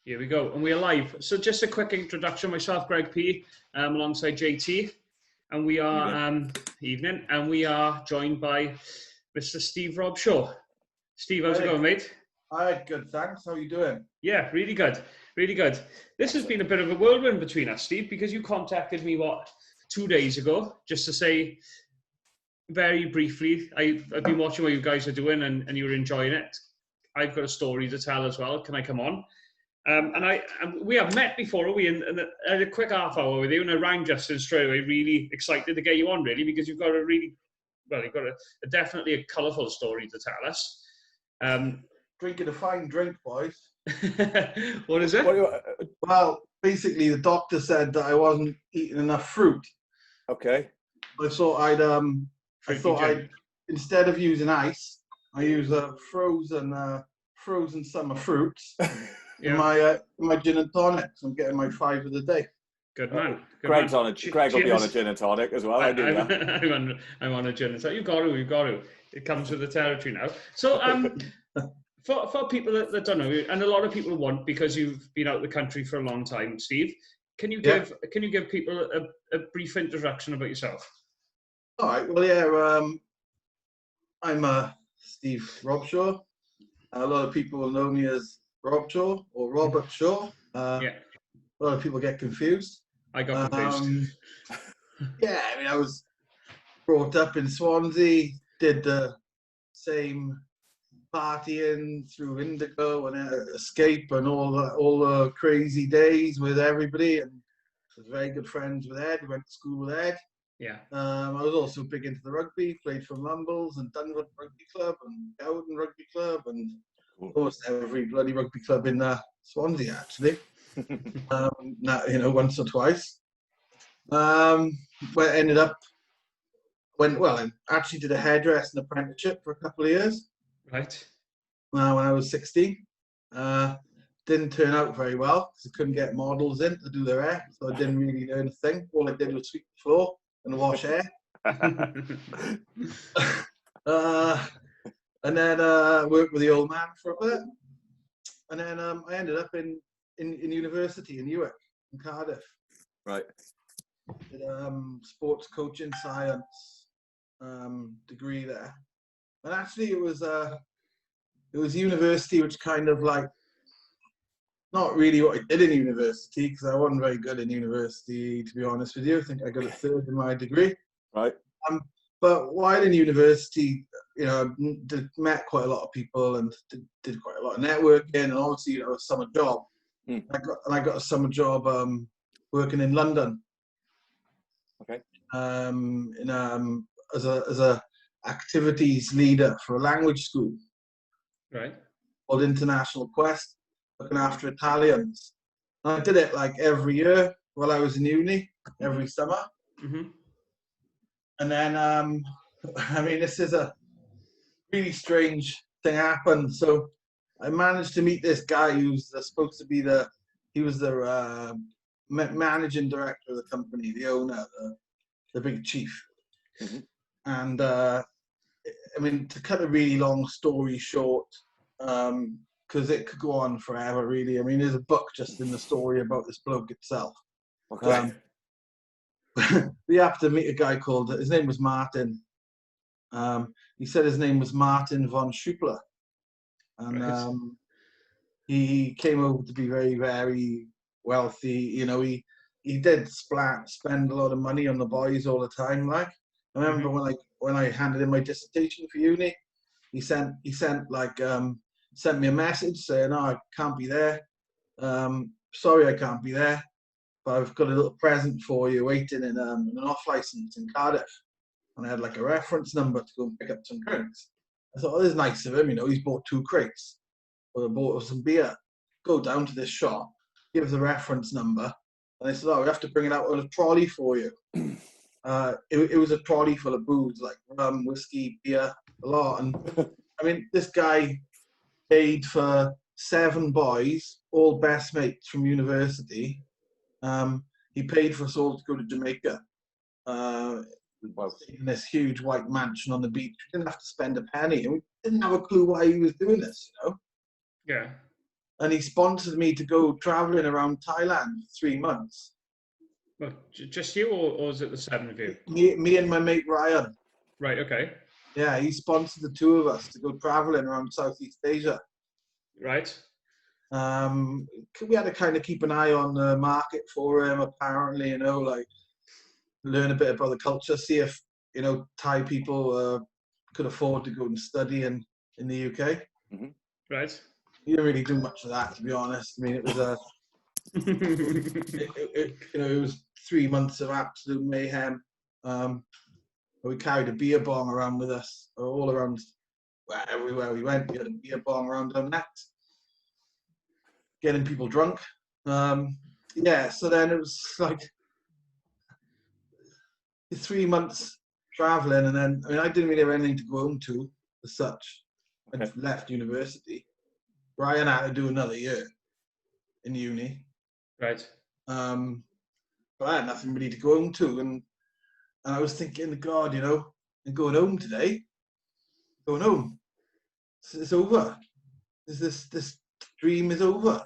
Here we go, and we are live. So just a quick introduction. Myself, Greg P, alongside JT, and we are evening, and we are joined by Mr. Steve Robshaw. Steve, how's it going, mate? Hi, good, thanks. How are you doing? Yeah, really good, really good. This has been a bit of a whirlwind between us, Steve, because you contacted me 2 days ago, just to say very briefly, I've been watching what you guys are doing, and you're enjoying it. I've got a story to tell as well. Can I come on? And we have met before, we? And I had a quick half hour with you, and I rang Justin straight away, really excited to get you on, really, because you've got a definitely a colourful story to tell us. Drinking a fine drink, boys. What is it? Well, basically, the doctor said that I wasn't eating enough fruit. Okay. I thought I'd instead of using ice, I use frozen summer fruits. Yeah. In my gin and tonic. So I'm getting my 5 of the day. Good man. Greg will be on a gin and tonic as well. I'm on a gin and tonic. You've got to. It comes with the territory now. So for people that don't know, and a lot of people won't, because you've been out of the country for a long time, Steve, can you give people a brief introduction about yourself? All right. Well, yeah. I'm Steve Robshaw. A lot of people will know me as Robshaw or Robert Shaw. A lot of people get confused. I got confused. Yeah, I mean, I was brought up in Swansea, did the same partying through Indigo and Escape and all the crazy days with everybody, and was very good friends with Ed. Went to school with Ed. Yeah. I was also big into the rugby. Played for Mumbles and Dunwood Rugby Club and Gowden Rugby Club and almost every bloody rugby club in Swansea, actually. Once or twice. I actually did a hairdressing apprenticeship for a couple of years. Right. When I was 16. Didn't turn out very well because I couldn't get models in to do their hair, so I didn't really learn a thing. All I did was sweep the floor and wash hair. And then worked with the old man for a bit. And then I ended up in university in Newark, in Cardiff. Right. Did sports coaching science degree there. And actually it was university which kind of like, not really what I did in university, because I wasn't very good in university, to be honest with you. I think I got a 3rd in my degree. Right. But while in university, met quite a lot of people and did quite a lot of networking, and obviously a summer job. I got a summer job working in London. Okay. As a activities leader for a language school. Right. Called International Quest, looking after Italians. And I did it like every year while I was in uni, every summer. Mm-hmm. And then, this is a really strange thing happened. So I managed to meet this guy who's supposed to be the managing director of the company, the owner, the big chief. Mm-hmm. And to cut a really long story short, because it could go on forever, really. I mean, there's a book just in the story about this bloke itself. Okay. We have to meet a guy called, his name was Martin. He said his name was Martin von Schupler. And he came over to be very, very wealthy. He did spend a lot of money on the boys all the time. Like, I remember when I handed in my dissertation for uni, he sent me a message saying, "Oh, I can't be there. Sorry, I can't be there. But I've got a little present for you waiting in an off license in Cardiff." And I had like a reference number to go and pick up some drinks. I thought, this is nice of him, he's bought 2 crates. Or bought some beer. Go down to this shop, give the reference number, and they said, "Oh, we have to bring it out on a trolley for you." It was a trolley full of booze, like rum, whiskey, beer, a lot. And this guy paid for 7 boys, all best mates from university. He paid for us all to go to Jamaica. In this huge white mansion on the beach. We didn't have to spend a penny. And we didn't have a clue why he was doing this, Yeah. and he sponsored me to go traveling around Thailand for 3 months. Well, just you, or is it the 7 of you? Me and my mate Ryan. Right. Okay. Yeah, he sponsored the 2 of us to go traveling around South East Asia. Right. We had to kind of keep an eye on the market for him, apparently, you know, like learn a bit about the culture, see if, you know, Thai people could afford to go and study in the UK. Mm-hmm. Right. He didn't really do much of that, to be honest. I mean, it was it was 3 months of absolute mayhem. We carried a beer bong around with us, all around everywhere we went. We had a beer bong around our necks, getting people drunk. Yeah, so then it was like 3 months traveling, and then, I mean, I didn't really have anything to go home to as such. Okay. I'd left university. Ryan had to do another year in uni. Right. But I had nothing really to go home to, and I was thinking, God, you know, I'm going home today. Going home. It's over. This dream is over.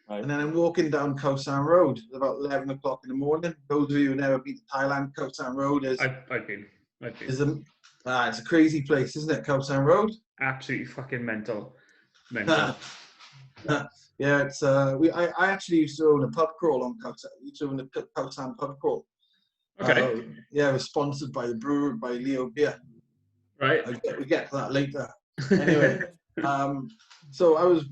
Right. And then I'm walking down Khao San Road at about 11 o'clock in the morning. Those of you who never been to Thailand, Khao San Road is I've been. it's a crazy place, isn't it? Khao San Road. Absolutely fucking mental. Yeah, it's I actually used to own a pub crawl on Khao San. I used to own a Khao San pub crawl. Okay. Yeah, it was sponsored by the brewer, by Leo Beer. Right. We get to that later. Anyway, so I was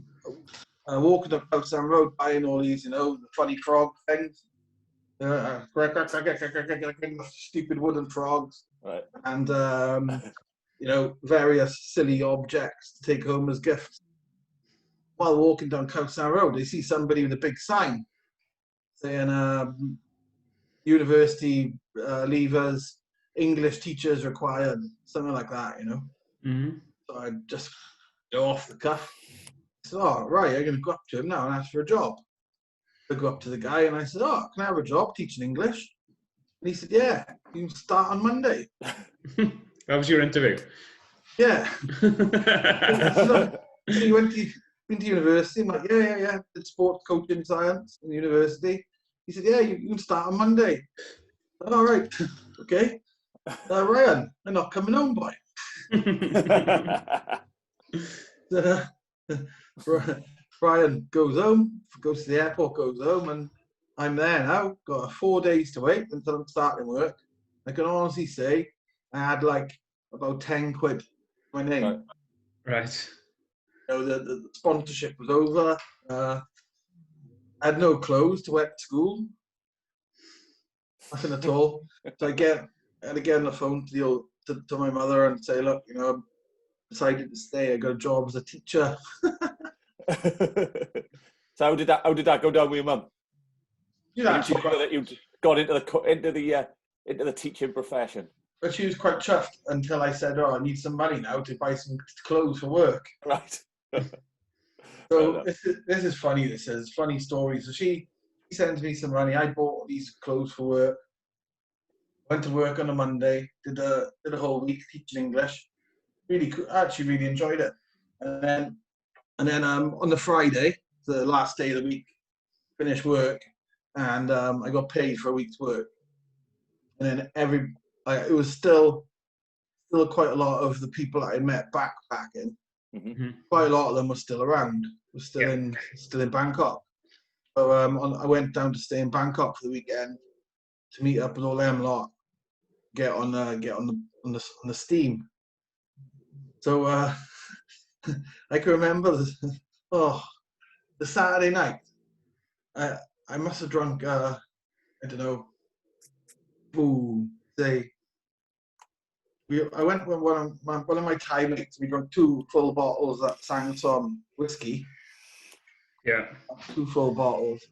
walking up Khao San Road, buying all these, you know, the funny frog things, stupid wooden frogs, Right. and you know, various silly objects to take home as gifts. While walking down Khao San Road, they see somebody with a big sign saying university leavers, English teachers required, something like that, you know. Mm-hmm. So I just go off the cuff. So, oh, right, I'm going to go up to him now and ask for a job. I go up to the guy and I said, oh, can I have a job teaching English? And he said, yeah, you can start on Monday. How was your interview? Yeah. So he went to university. I'm like, yeah. Did sports coaching science in university. He said, yeah, you can start on Monday. All right, okay. Ryan, I'm not coming home, boy. Brian goes home, goes to the airport, goes home, and I'm there now. Got 4 days to wait until I'm starting work. I can honestly say I had like about 10 quid to my name. Right. You know, the sponsorship was over. I had no clothes to wear to school. Nothing at all. So I get on the phone to my mother and say, look, you know, I'm decided to stay. I got a job as a teacher. So how did that go down with your mum? You got into the teaching profession. But she was quite chuffed until I said, oh, I need some money now to buy some clothes for work. Right. So this is funny. This is funny story. So she sends me some money. I bought these clothes for work. Went to work on a Monday. Did a whole week teaching English. Actually really enjoyed it. And then on the Friday, the last day of the week, finished work, and I got paid for a week's work. And then it was still quite a lot of the people that I met backpacking. Mm-hmm. Quite a lot of them were still around. Were still in Bangkok. So I went down to stay in Bangkok for the weekend to meet up with all them lot. Get on the steam. So I can remember the Saturday night. I must have drunk I don't know. I went with one of my Thai mates. We drank 2 full bottles of Sangsom whiskey. Yeah. 2 full bottles.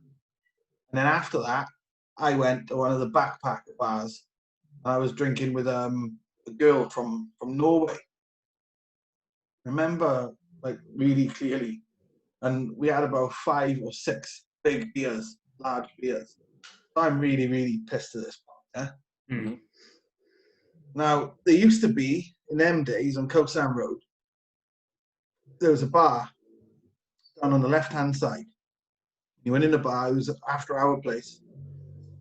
And then after that, I went to one of the backpacker bars. I was drinking with a girl from Norway. I remember like really clearly. And we had about 5 or 6 big beers, large beers. I'm really, really pissed at this point. Yeah? Mm-hmm. Now, there used to be, in them days, on Khao San Road, there was a bar down on the left-hand side. You went in the bar. It was after our place.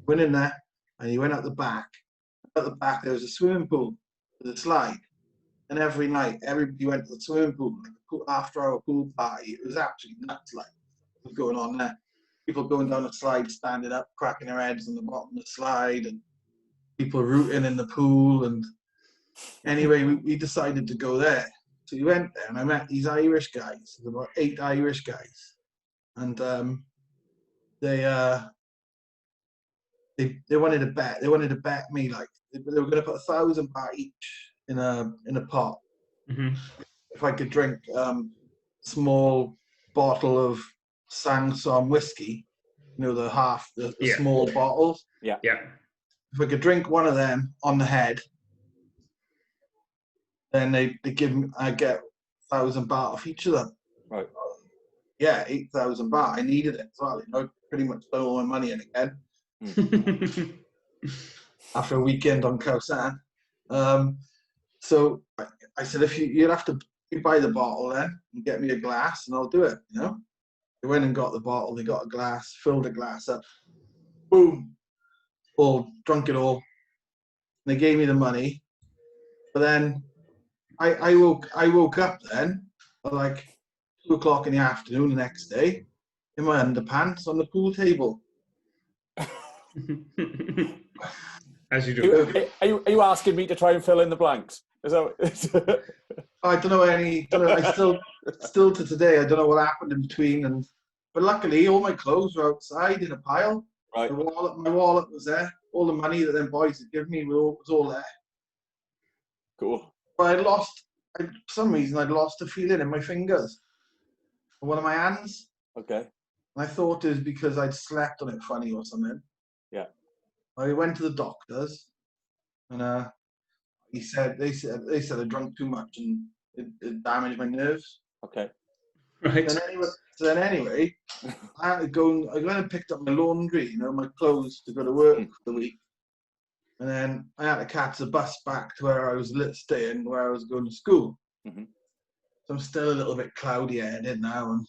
Went in there, and you went out the back. At the back, there was a swimming pool with a slide. And every night, everybody went to the swimming pool, like after our pool party. It was absolutely nuts, like, what was going on there. People going down the slide, standing up, cracking their heads on the bottom of the slide, and people rooting in the pool. And anyway, we decided to go there. So we went there, and I met these Irish guys. There's about 8 Irish guys. And they wanted to bet. They wanted to bet me, like, they were going to put £1,000 each in a pot. Mm-hmm. If I could drink small bottle of Sansom whiskey, you know, the small bottles. Yeah. If I could drink one of them on the head, then I get £1,000 off each of them. Right. Yeah, £8,000. I needed it as well. You know, pretty much put all my money in again. After a weekend on Khao San. So I said, you'll have to buy the bottle then and get me a glass and I'll do it, you know. They went and got the bottle, they got a glass, filled the glass up, boom, drunk it all. They gave me the money. But then I woke up then at like 2 o'clock in the afternoon the next day in my underpants on the pool table. As you do. Are you asking me to try and fill in the blanks? Is that? I don't know I still to today I don't know what happened in between, but luckily all my clothes were outside in a pile. Right. My wallet was there. All the money that them boys had given me was all there. Cool. But for some reason I'd lost a feeling in my fingers, on one of my hands. Okay. And I thought it was because I'd slept on it funny or something. Yeah. I went to the doctors, and they said I drank too much and it damaged my nerves. Okay. Right. Then anyway, I had to go. I went and picked up my laundry, you know, my clothes to go to work for the week, and then I had to catch the bus back to where I was staying, where I was going to school. Mm-hmm. So I'm still a little bit cloudy-headed now, and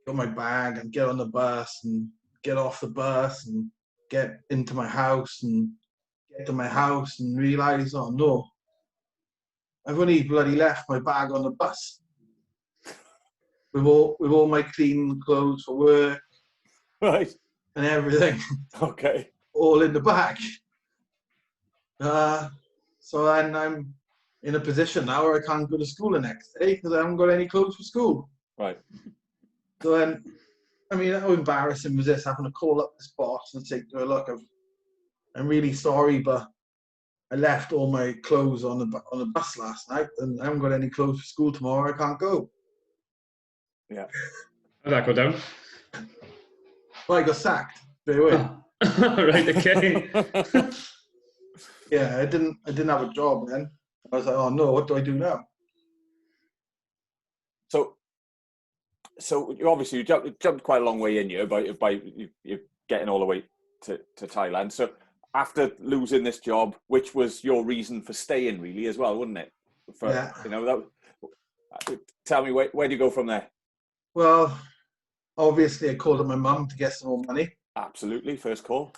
got my bag and get on the bus and get off the bus and get into my house and get to my house and realise, oh no, I've only bloody left my bag on the bus with all my clean clothes for work, Right. and everything. Okay. All in the bag. So then I'm in a position now where I can't go to school the next day because I haven't got any clothes for school. Right. So then, I mean, how embarrassing was this, having to call up this boss and say to her, look, I'm really sorry, but I left all my clothes on the bus last night and I haven't got any clothes for school tomorrow. I can't go. Yeah. How'd that go down? Well, I got sacked straight away. Right, okay. Yeah, I didn't have a job then. I was like, oh no, what do I do now? So you jumped quite a long way in here by you getting all the way to Thailand. So after losing this job, which was your reason for staying, really, as well, wouldn't it? Yeah. You know, tell me where do you go from there? Well, obviously I called up my mum to get some more money. Absolutely, first call.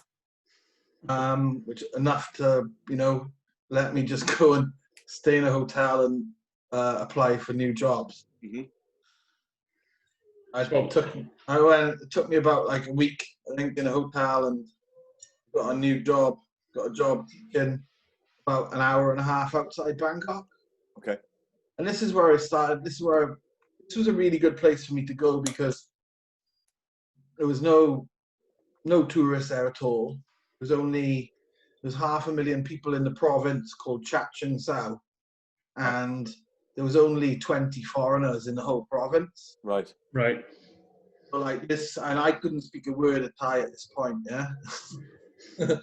Which enough to, you know, let me just go and stay in a hotel and apply for new jobs. Mm-hmm. It took me about like a week, I think, in a hotel, and got a new job. Got a job in about an hour and a half outside Bangkok. Okay. And this is where I started. This was a really good place for me to go because there was no tourists there at all. There's 500,000 people in the province called Chachen Sao, and there was only 20 foreigners in the whole province. Right. So like this, and I couldn't speak a word of Thai at this point. Yeah. So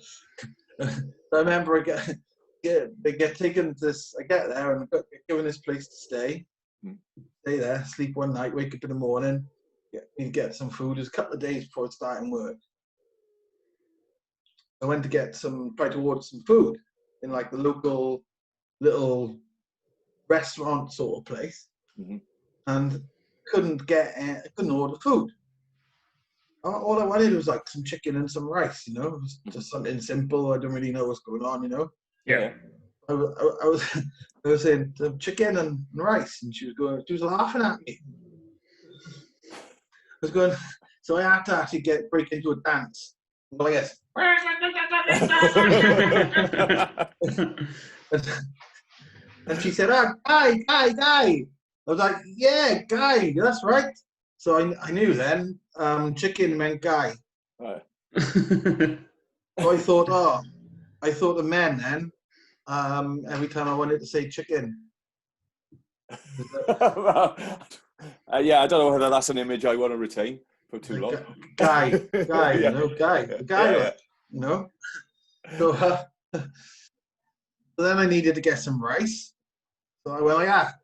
I remember I get taken to this. I get there and get given this place to stay. Stay there, sleep one night, wake up in the morning, get some food. It was a couple of days before starting work. I went to try to order some food in like the local little restaurant sort of place. Mm-hmm. And couldn't order food. All I wanted was like some chicken and some rice, you know. It was just something simple. I don't really know what's going on, you know. Yeah. I was I was saying chicken and rice, and she was laughing at me. I was going, so I had to actually break into a dance. Like this. And she said, Guy. I was like, yeah, Guy, that's right. So I knew then chicken meant Guy. Right. So I thought the men then, every time I wanted to say chicken. Well, yeah, I don't know whether that's an image I want to retain for too long. Guy, Yeah. you know, Guy, the guy, Yeah. you know. So, so then I needed to get some rice. So I went like that.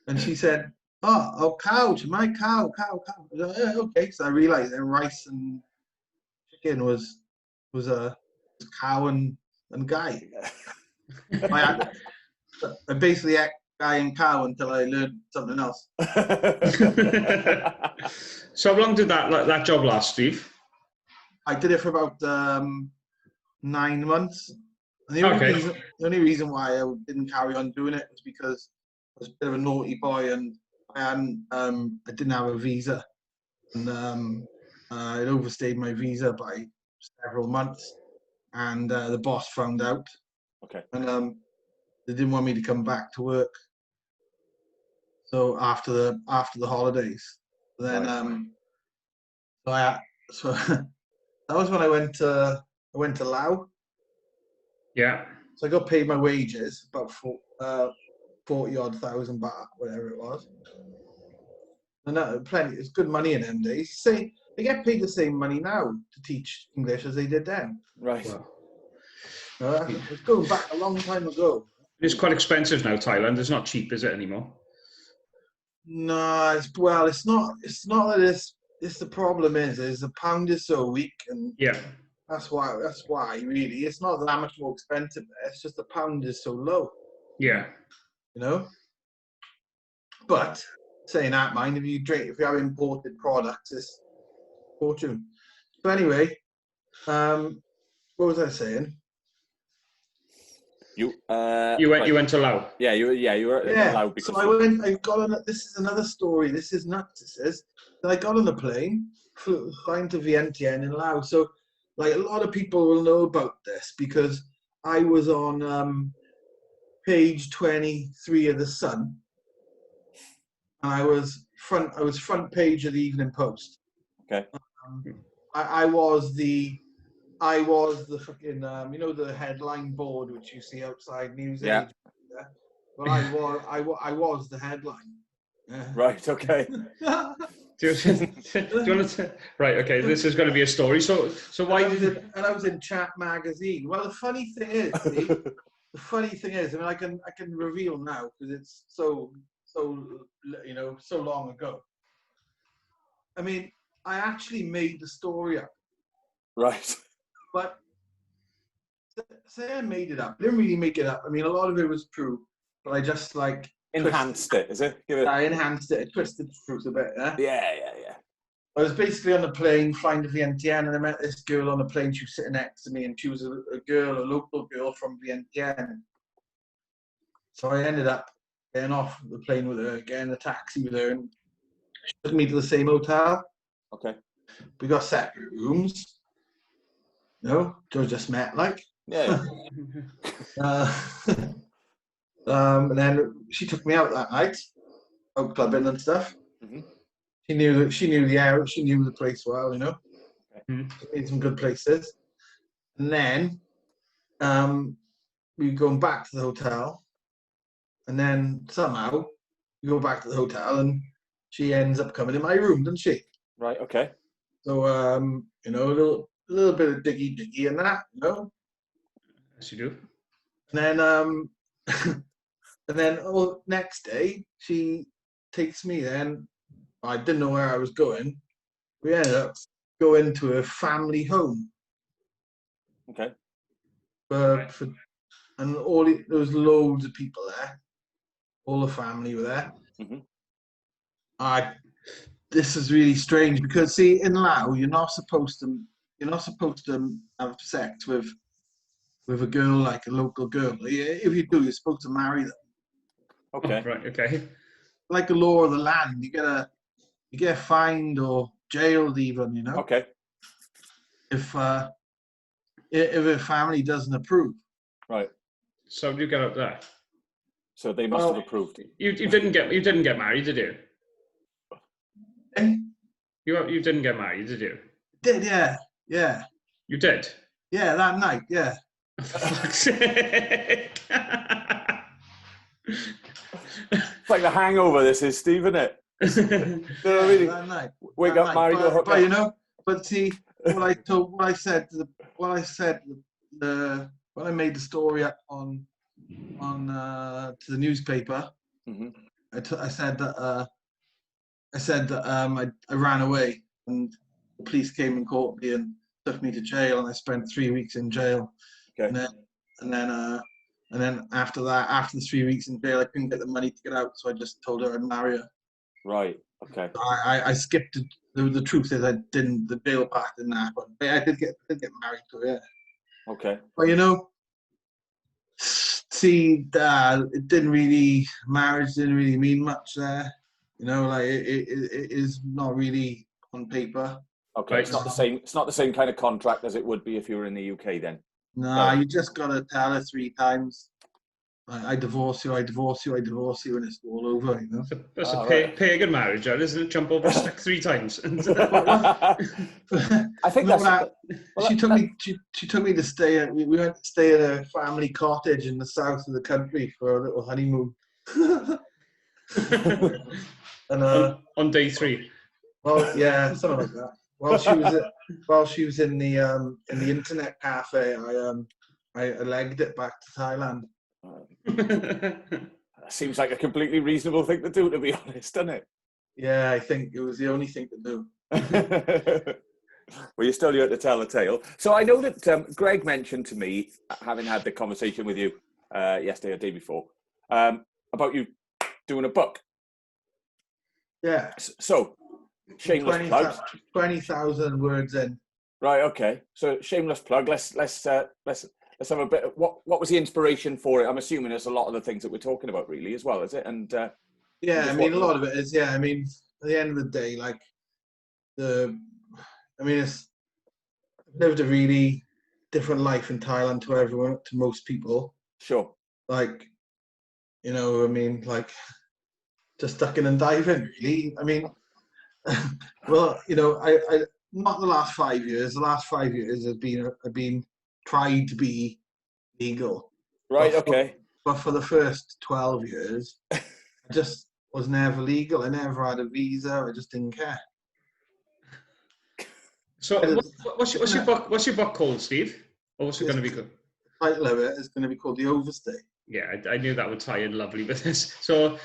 And she said, oh, cow, my cow. I was like, yeah, okay. So I realized that rice and chicken was a cow and Guy. I basically ate Guy and cow until I learned something else. So how long did that job last, Steve? I did it for about 9 months. And the only reason why I didn't carry on doing it was because I was a bit of a naughty boy and I didn't have a visa. And I'd overstayed my visa by several months. And the boss found out. Okay. And they didn't want me to come back to work. So after the holidays, then so that was when I went to Laos. Yeah. So I got paid my wages, about 40,000 baht, whatever it was. And plenty. It's good money in them days. Say they get paid the same money now to teach English as they did then. Right. Wow. It's going back a long time ago. It's quite expensive now, Thailand. It's not cheap, is it, anymore? No, it's not. It's not that it's the problem is the pound is so weak, and yeah, that's why really it's not that much more expensive. It's just the pound is so low. Yeah, you know. But saying that, mind, if you have imported products, it's fortune. So anyway, what was I saying? You went to Laos. Yeah, you were in Laos because I got on. This is another story. This is nuts. This is. I got on the plane, flying to Vientiane in Laos. So, like, a lot of people will know about this because I was on page 23 of the Sun, and I was front page of the Evening Post. Okay. I was the fucking the headline board which you see outside news agents. Yeah. But I was the headline. Yeah. Right. Okay. Do you want to? Right. Okay. This is going to be a story. So why did? And I was in Chat magazine. Well, the funny thing is, I mean, I can reveal now because it's so long ago. I mean, I actually made the story up. Right. But say I made it up. I didn't really make it up. I mean, a lot of it was true, but I just enhanced it. Is it? I enhanced it. I twisted the truth a bit. Yeah. I was basically on the plane flying to Vientiane, and I met this girl on the plane. She was sitting next to me, and she was a local girl from Vientiane. So I ended up getting off the plane with her, getting a taxi with her, and she took me to the same hotel. Okay. We got separate rooms. Joe just met, like. Yeah. And then she took me out that night, out clubbing and stuff. Mm-hmm. She knew the area, she knew the place well, Mm-hmm. She made some good places. And then we go back to the hotel, and then somehow we go back to the hotel, and she ends up coming in my room, doesn't she? Right. Okay. So a little bit of diggy and that, Yes, you do. And then next day she takes me. Then I didn't know where I was going. We ended up going to a family home. Okay. And there was loads of people there. all the family were there. Mm-hmm. This is really strange because, see, in Laos, you're not supposed to have sex with a girl, like a local girl. If you do, you're supposed to marry them. Okay. Oh, right. Okay. Like the law of the land, you get fined or jailed even. You know. Okay. If a family doesn't approve. Right. So how do you get up there? So they must have approved. You didn't get married, did you? Eh? You didn't get married, did you? Did, yeah. You did? Yeah, that night, yeah. For fuck's sake. It's like The Hangover, this is, Steve, isn't it? You know what I mean? That night. Wake up, married, or hook but up. you know, but see, when I made the story up on to the newspaper, Mm-hmm. I said that I ran away and the police came and caught me and took me to jail, and I spent 3 weeks in jail. Okay. And then after the 3 weeks in jail, I couldn't get the money to get out, so I just told her I'd marry her. Right. Okay. I skipped it. The truth is, I didn't. The bail part didn't happen. But I did get married to her. Yeah. Okay. But you know, see, marriage didn't really mean much there. You know, like it is not really on paper. Okay. It's not the same. It's not the same kind of contract as it would be if you were in the UK then. Nah, you just gotta tell her 3 times. I divorce you, I divorce you, I divorce you, and it's all over, you know. That's a pagan marriage, isn't it? Jump over a stick 3 times. I think she took me to stay. We went to stay at a family cottage in the south of the country for a little honeymoon. And on day 3. Well, yeah, something like that. While she was in the internet cafe, I legged it back to Thailand. That seems like a completely reasonable thing to do, to be honest, doesn't it? Yeah, I think it was the only thing to do. Well, you're still here to tell the tale. So I know that Greg mentioned to me, having had the conversation with you yesterday or the day before, about you doing a book. Yeah. So, shameless plug. 20,000 words in. Right. Okay. So, shameless plug. Let's have a bit. What was the inspiration for it? I'm assuming it's a lot of the things that we're talking about, really, as well, is it? And yeah, I mean, a lot of it is. Yeah, I mean, at the end of the day, like it's lived a really different life in Thailand to most people. Sure. Like, you know, I mean, like just ducking and diving, really. I mean, well, you know, I not the last 5 years. The last 5 years have been tried to be legal. Right. Okay. But for the first 12 years, I just was never legal. I never had a visa. I just didn't care. So, what's your book called, Steve? Or what's it going to be called? The title of it is going to be called The Overstay. Yeah, I knew that would tie in lovely with this. So,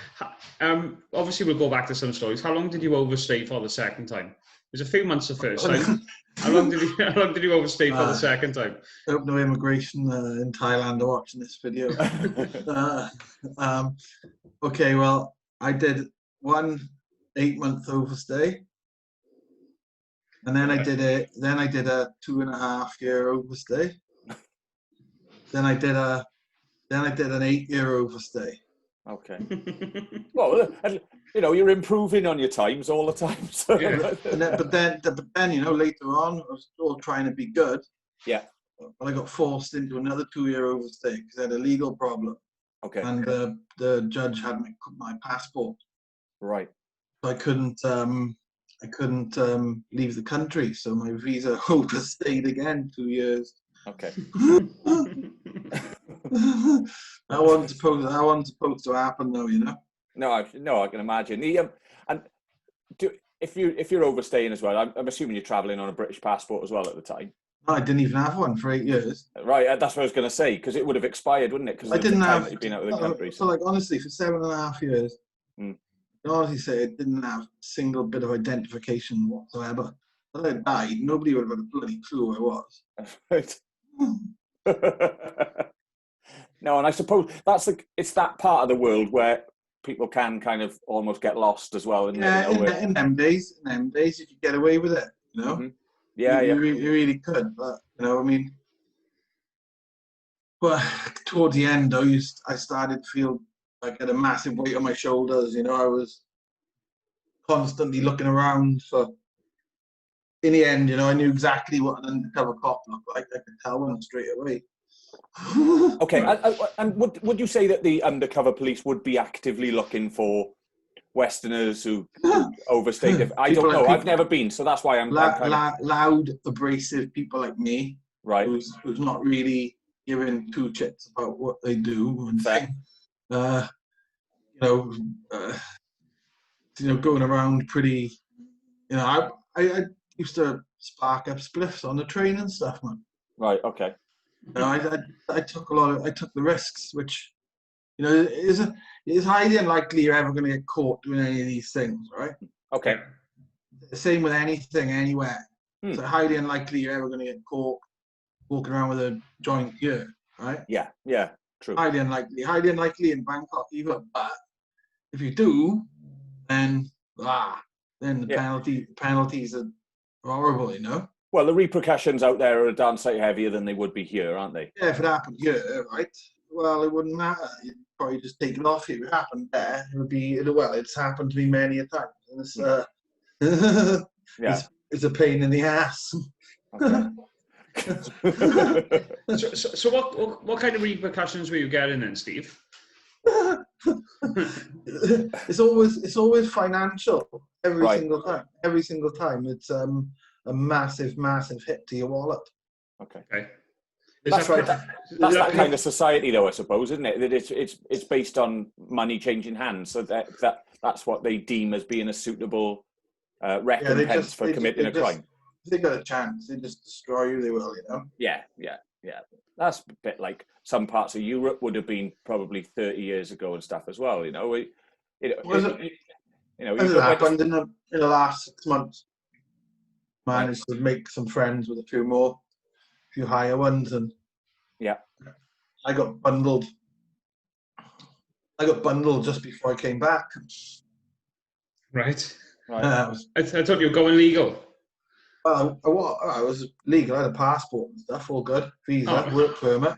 obviously, we'll go back to some stories. How long did you overstay for the second time? It was a few months the first time. How long did you overstay for the second time? I hope no immigration in Thailand are watching this video. Okay, well, I did one 8-month overstay, and then I did a 2.5-year overstay. Then I did an 8-year overstay. Okay. Well, you know, you're improving on your times all the time. So. Yeah. But then, you know, later on, I was still trying to be good. Yeah. But I got forced into another 2-year overstay because I had a legal problem. Okay. And the judge had my passport. Right. So I couldn't leave the country. So my visa overstayed again 2 years. Okay. That wasn't supposed to happen, though, you know. No, I can imagine. If you're overstaying as well, I'm assuming you're travelling on a British passport as well at the time. No, I didn't even have one for 8 years. Right, that's what I was going to say, because it would have expired, wouldn't it? Because I didn't have. you've been out of the country. So, like, honestly, for 7.5 years, I honestly say I didn't have a single bit of identification whatsoever. When I died, nobody would have had a bloody clue who I was. Right. No, and I suppose it's that part of the world where people can kind of almost get lost as well. Yeah, in them days, you could get away with it, you know. Mm-hmm. Yeah, you really could, but you know, I mean, but towards the end, I started to feel like I had a massive weight on my shoulders. You know, I was constantly looking around for. In the end, you know, I knew exactly what an undercover cop looked like. I could tell one straight away. Okay, and would you say that the undercover police would be actively looking for Westerners who overstay? I don't know. I've never been, so that's why I'm kind of loud, abrasive people like me, right? Who's not really giving two shits about what they do and thing. Going around pretty. You know, I used to spark up spliffs on the train and stuff, man. Right. Okay. You know, I took the risks, which, you know, it is highly unlikely you're ever going to get caught doing any of these things, right? Okay. The same with anything, anywhere. It's highly unlikely you're ever going to get caught walking around with a joint here, right? Yeah. Yeah. True. Highly unlikely in Bangkok either. But if you do, then the penalties are horrible, you know. Well, the repercussions out there are a darn sight heavier than they would be here, aren't they? Yeah, if it happened here, right? Well, it wouldn't matter. You'd probably just take it off. If it happened there, it would be, well, it's happened to me many a time. And it's a pain in the ass. Okay. so what kind of repercussions were you getting then, Steve? It's always financial. Every single time. It's a massive hit to your wallet. Okay. That's right. That's that kind of society, though, I suppose, isn't it? That it's based on money changing hands, so that's what they deem as being a suitable recompense for committing a crime. If they got a chance, they just destroy you. They will, you know. Yeah. That's a bit like some parts of Europe would have been probably 30 years ago and stuff as well. You know, Has it happened in the last 6 months? Managed to make some friends with a few higher ones, and I got bundled just before I came back. Right. I thought you were going legal. Well, I was legal. I had a passport and stuff, all good. Visa, work permit.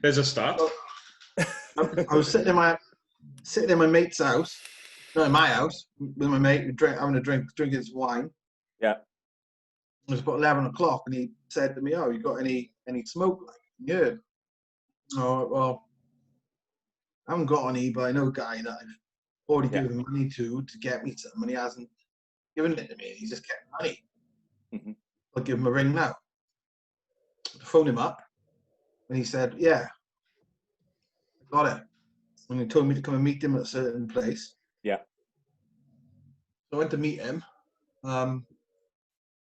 There's a start. I was sitting in my mate's house, no, in my house, with my mate, having a drink, drinking his wine. Yeah. It was about 11 o'clock, and he said to me, "Oh, you got any smoke?" Like, yeah. Oh, well, I haven't got any, but I know a guy that I've already given money to get me some, and he hasn't given it to me. He's just kept money. Mm-hmm. I'll give him a ring now. I phoned him up, and he said, "Yeah, I got it." And he told me to come and meet him at a certain place. Yeah. So I went to meet him.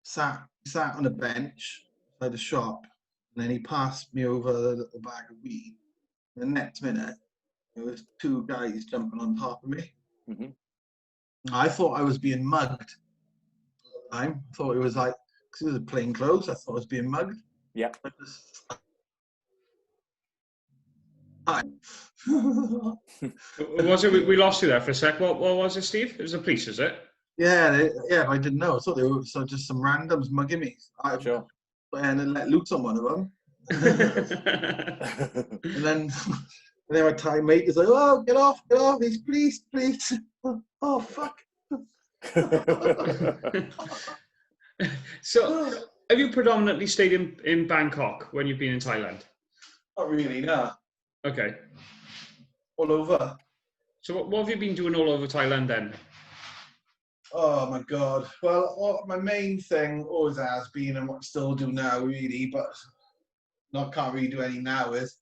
Sat on a bench by the shop, and then he passed me over the bag of weed. The next minute, there was two guys jumping on top of me. Mm-hmm. I thought I was being mugged at the time. I thought it was like, because it was plain clothes, I thought I was being mugged. Yeah. Was it? We lost you there for a sec. What was it, Steve? It was the police, is it? Yeah, I didn't know. I thought they were just some randoms mugging me. Sure. And then let loose on one of them. and then my Thai mate is like, "Oh, get off, he's please. Oh, fuck." So, have you predominantly stayed in Bangkok when you've been in Thailand? Not really, no. Okay. All over. So what have you been doing all over Thailand then? Oh my God. Well, my main thing always has been, and what I still do now really, but can't really do any now, is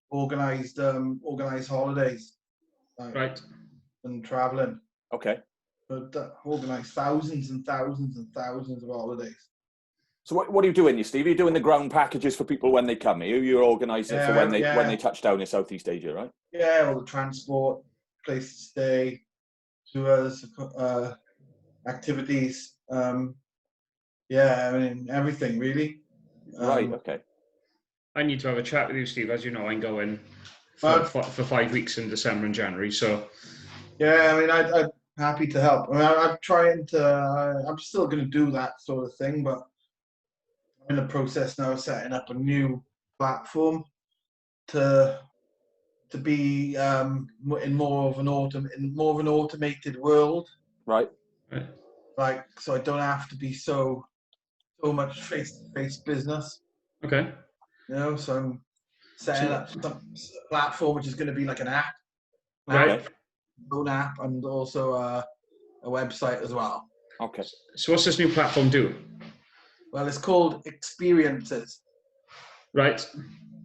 organized holidays. Right. And traveling. Okay. But organized thousands and thousands and thousands of holidays. So what are you doing, Steve? Are you doing the ground packages for people when they come here? You're organising for when they touch down in South East Asia, right? Yeah, all the transport, place to stay, tours, activities. I mean, everything really. Right. Okay. I need to have a chat with you, Steve. As you know, I'm going for 5 weeks in December and January. So yeah, I mean, I'm happy to help. I mean, I'm trying to. I'm still going to do that sort of thing, but I'm in the process now of setting up a new platform to be in more of an automated world. Right. Like, so I don't have to be so much face-to-face business. Okay. You know, so I'm setting up some platform which is going to be like an app. Right. Own app, and also a website as well. Okay. So what's this new platform do? Well, it's called Experiences. Right.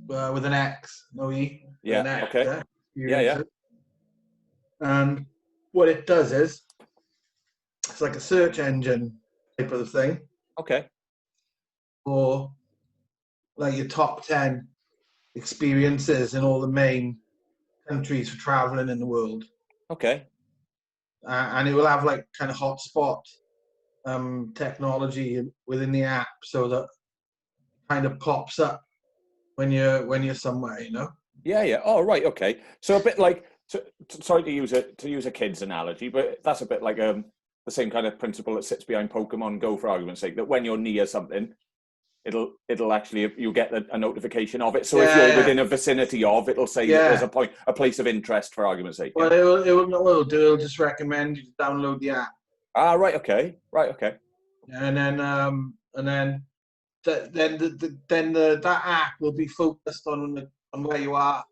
With an X, no E. Yeah. An X, Okay. Yeah. And what it does is, it's like a search engine type of thing. Okay. For like your top 10 experiences in all the main countries for traveling in the world. Okay. And it will have like kind of hotspot technology within the app, so that it kind of pops up when you're somewhere, you know. Yeah. Oh, right. Okay. So a bit like, sorry to use a kid's analogy, but that's a bit like the same kind of principle that sits behind Pokemon Go, for argument's sake. That when you're near something, it'll actually, you get a notification of it. So if you're within a vicinity of, it'll say that there's a place of interest, for argument's sake. Well, it'll just recommend you to download the app. Ah, right. Okay. And then that app will be focused on where you are.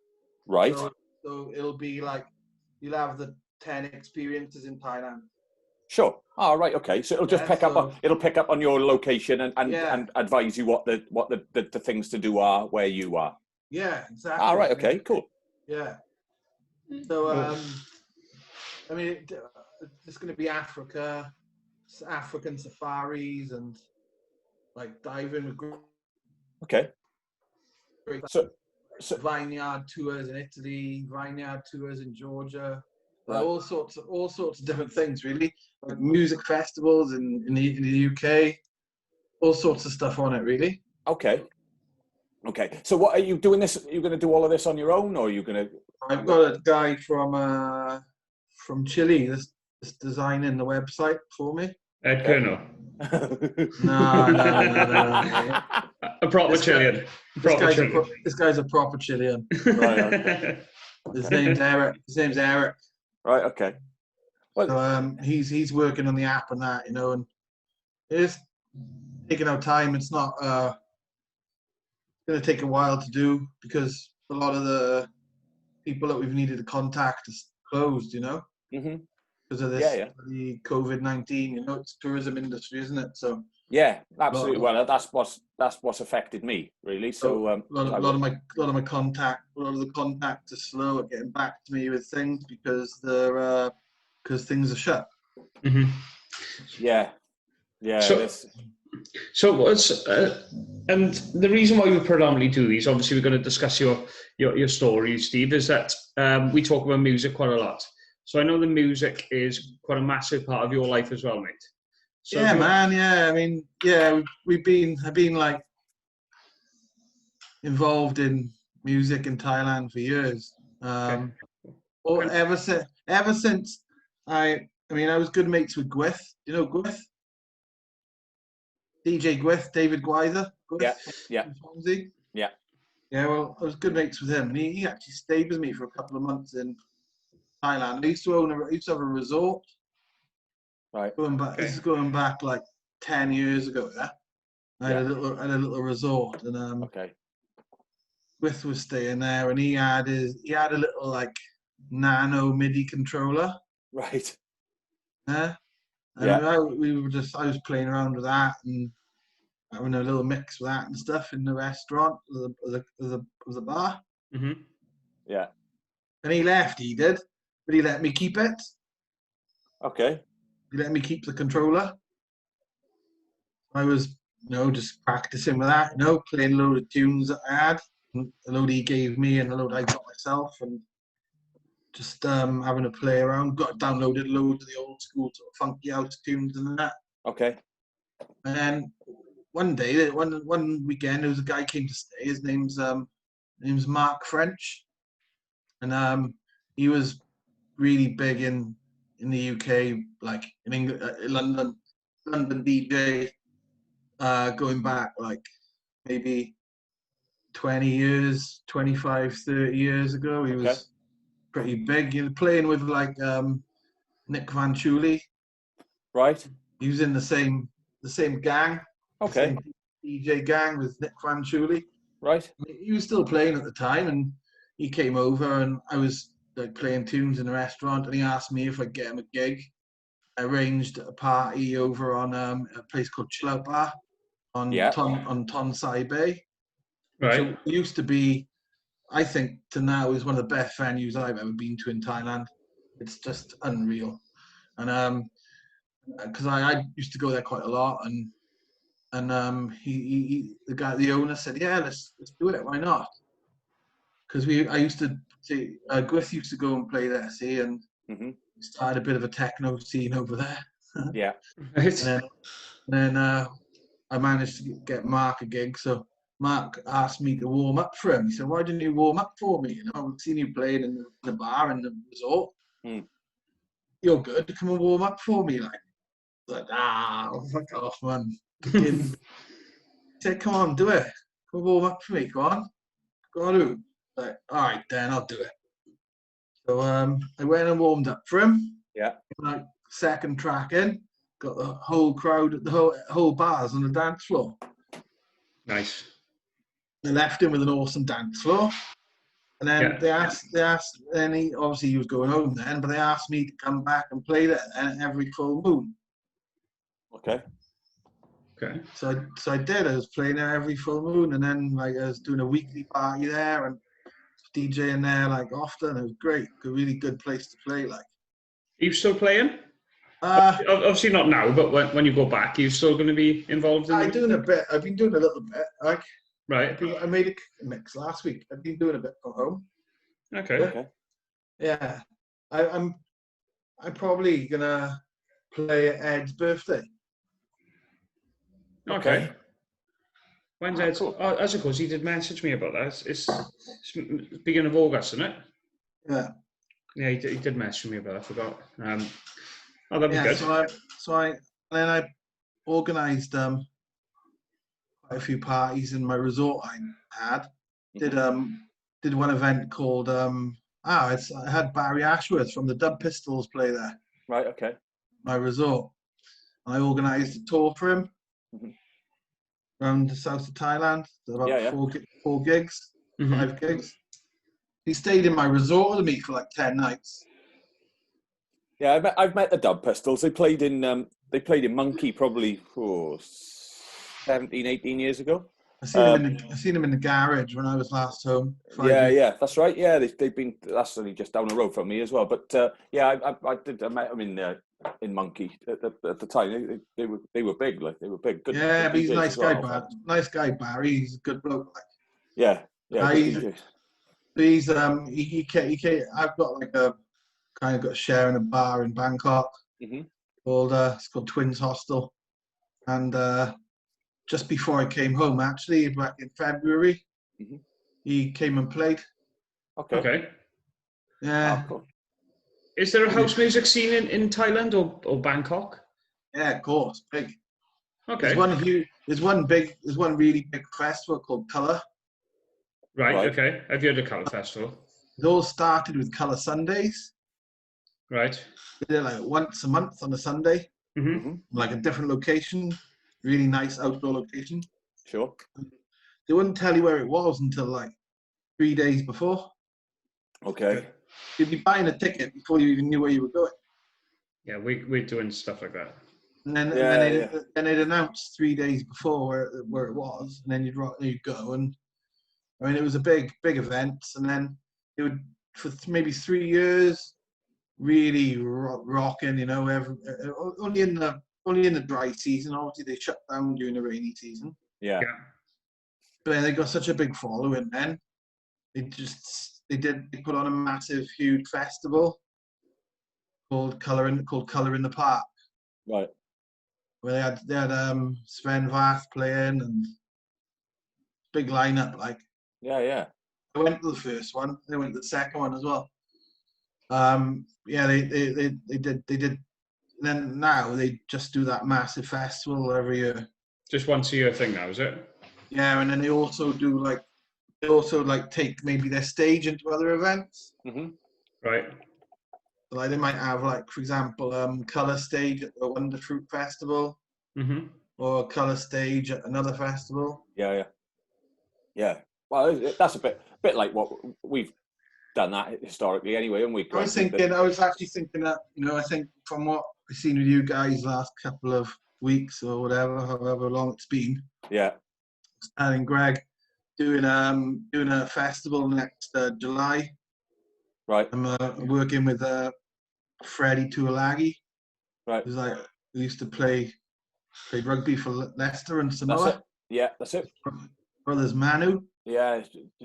Right. So it'll be like, you'll have the 10 experiences in Thailand. Sure. Oh, right. Okay. So it'll just pick up on your location and advise you what the things to do are where you are. Yeah, exactly. Ah, right. Okay. Cool. Yeah. So I mean, it's going to be African safaris and like diving with groups. Okay. So vineyard tours in Italy, vineyard tours in Georgia. Right. All sorts of different things, really. Like music festivals in the UK, all sorts of stuff on it, really. Okay. So what are you doing this? Are you going to do all of this on your own, or are you going to? I've got a guy from Chile that's designing the website for me. Ed Kerno. No. A proper Chilean. This guy's a proper Chilean. Right. Okay. His name's Eric. Right. Okay. Well, so, he's working on the app and that, you know, and it's taking our time. It's not going to take a while to do, because a lot of the people that we've needed to contact is closed, you know, because of this the COVID-19. You know, it's tourism industry, isn't it? So yeah, absolutely. Well, that's what's affected me, really. So a lot of the contacts are slow at getting back to me with things because things are shut. Mm-hmm. Yeah. So what's and the reason why we predominantly do these, obviously, we're going to discuss your story, Steve, is that we talk about music quite a lot. So I know the music is quite a massive part of your life as well, mate. So yeah, man. Yeah, I mean, yeah, I've been like involved in music in Thailand for years. Or ever since I was good mates with Gwith. Do you know Gwith? DJ Gwith, David Gwyther. Yeah. Yeah, well, I was good mates with him, and he actually stayed with me for a couple of months in Thailand. I used to have a resort. Right. This is going back like 10 years ago. Yeah, I had a little resort, and Gwith was staying there, and he had a little like nano MIDI controller. Right. Yeah. And I was playing around with that and having a little mix with that and stuff in the restaurant, the bar. Mm-hmm. Yeah. And he left, he did, but he let me keep it. Okay. He let me keep the controller. I was, just practicing with that, playing a load of tunes that I had, a load he gave me and a load I got myself, and just having a play around. Downloaded loads of the old school sort of funky house tunes and that. Okay. And then one day, one weekend, there was a guy came to stay. His name's Mark French. and he was really big in the UK, like in England, London DJ, going back like maybe 20 years, 25, 30 years ago. He was pretty big. He was playing with like Nick Van Chuli. Right. He was in the same gang. Okay. Same DJ gang with Nick Van Chuli. Right. He was still playing at the time, and he came over, and I was like playing tunes in a restaurant, and he asked me if I'd get him a gig. I arranged a party over on a place called Chill Out Bar on Tonsai Bay. Right. So it used to be, I think, to now is one of the best venues I've ever been to in Thailand. It's just unreal, and because I used to go there quite a lot, and the owner said, yeah, let's do it. Why not? Because I used to see Griff used to go and play there, see, and started a bit of a techno scene over there. Yeah. And then I managed to get Mark a gig. So Mark asked me to warm up for him. He said, "Why didn't you warm up for me? You know, I've seen you playing in the bar in the resort. You're good. Come and warm up for me." Like, fuck off, man. He said, "Come on, do it. Come warm up for me. Go on. Go on, do." Like, all right, then I'll do it. So I went and warmed up for him. Yeah. Like second track in, got the whole crowd, the whole bars on the dance floor. Nice. They left him with an awesome dance floor, and then they asked, and he was going home then, but they asked me to come back and play there every full moon. Okay. So I did. I was playing there every full moon, and then like I was doing a weekly party there and DJing there like often. It was great. A really good place to play. Like. Are you still playing? Obviously not now, but when you go back, are you still going to be involved in? I'm doing a bit. I've been doing a little bit. Like. Right. I made a mix last week. I've been doing a bit from home. Okay. Yeah. I'm probably gonna play at Ed's birthday. Okay. When's Ed's? Cool. Oh, I suppose he did message me about that. It's beginning of August, isn't it? Yeah. Yeah, he did message me about it. I forgot. That'd be good. So I organised quite a few parties in my resort I had. Did one event called I had Barry Ashworth from the Dub Pistols play there. Right, okay. My resort. I organised a tour for him around the south of Thailand. About 4 gigs, 5 gigs. He stayed in my resort with me for like 10 nights. Yeah, I've met the Dub Pistols. They played in Monkey probably 17, 18 years ago. I seen him in the garage when I was last home. Yeah, that's right. Yeah, they've been. That's only just down the road from me as well. But I met them in Monkey at the time. They were big, like they were big. Good, yeah, good but he's a nice guy, well, nice guy, Barry. He's a good bloke. Like. Yeah. He's I've got like a kind of got a share in a bar in Bangkok called it's called Twins Hostel, and just before I came home, actually back in February, he came and played. Okay. Yeah. Oh, cool. Is there a house music scene in Thailand or Bangkok? Yeah, of course, big. Okay. There's one really big festival called Colour. Right. Okay. I've heard of Colour Festival. It all started with Colour Sundays. Right. They're like once a month on a Sunday, like a different location, really nice outdoor location. Sure. They wouldn't tell you where it was until like 3 days before. Okay. You'd be buying a ticket before you even knew where you were going. Yeah, we're doing stuff like that. And then they'd announce 3 days before where it was, and then you'd go. And I mean, it was a big event, and then it would for maybe 3 years, really rocking. You know, only in the dry season. Obviously, they shut down during the rainy season. Yeah. But they got such a big following. Then they put on a massive, huge festival called Colour in the Park. Right. Where they had Sven Vath playing and big lineup, like. Yeah. I went to the first one. They went to the second one as well. Yeah, they did. Then now they just do that massive festival every year. Just once a year thing now, is it? Yeah, and then they also take maybe their stage into other events. Mm-hmm. Right. Like they might have, like, for example, colour stage at the Wonder Fruit Festival, or colour stage at another festival. Yeah. Well, that's a bit like what we've done that historically anyway, and we. I was actually thinking that, I think from what I've seen with you guys last couple of weeks or whatever, however long it's been. Yeah. And Greg doing a festival next July. Right. I'm working with Freddie Tuolagi. Right. Who's like, who used to play rugby for Leicester and Samoa. That's it. Yeah, that's it. Brothers Manu. Yeah,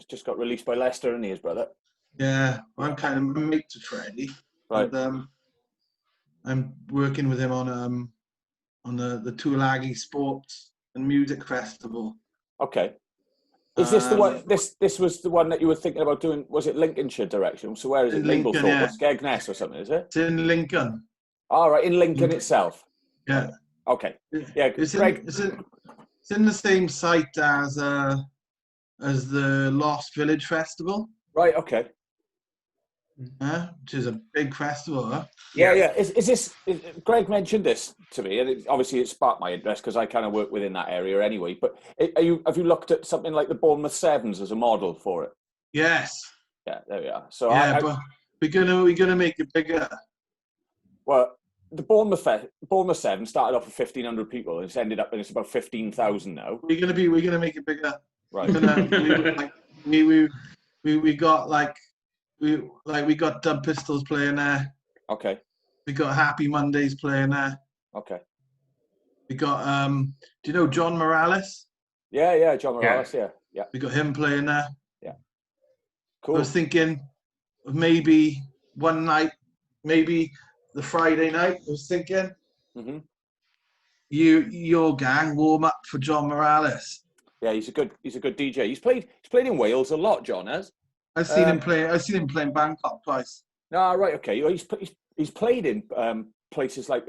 just got released by Leicester, and his brother. Yeah, I'm kind of mates with Freddie. Right. And, I'm working with him on the Tuolagi Sports and Music Festival. Okay. Is this the one? This was the one that you were thinking about doing? Was it Lincolnshire direction? So where is it? Lincoln, yeah. Or Skegness or something? Is it? It's in Lincoln. All right, in Lincoln itself. Yeah. Okay. Yeah, it's Greg. It's in the same site as the Lost Village Festival. Right. Okay. Which is a big festival. Huh? Yeah. Is Greg mentioned this to me, and obviously it sparked my interest because I kind of work within that area anyway. But have you looked at something like the Bournemouth Sevens as a model for it? Yes. Yeah, there we are. So but we're gonna make it bigger. Well, the Bournemouth Seven started off with 1,500 people, and it's ended up, and it's about 15,000 now. We're gonna make it bigger. Right. We got Dub Pistols playing there. Okay. We got Happy Mondays playing there. Okay. We got do you know John Morales? Yeah, John Morales. Yeah. We got him playing there. Yeah. Cool. I was thinking of maybe one night, maybe the Friday night. I was thinking, your gang warm up for John Morales. Yeah, he's a good DJ. He's played in Wales a lot. John has. I've seen him playing Bangkok twice. No, right, okay. He's played in places like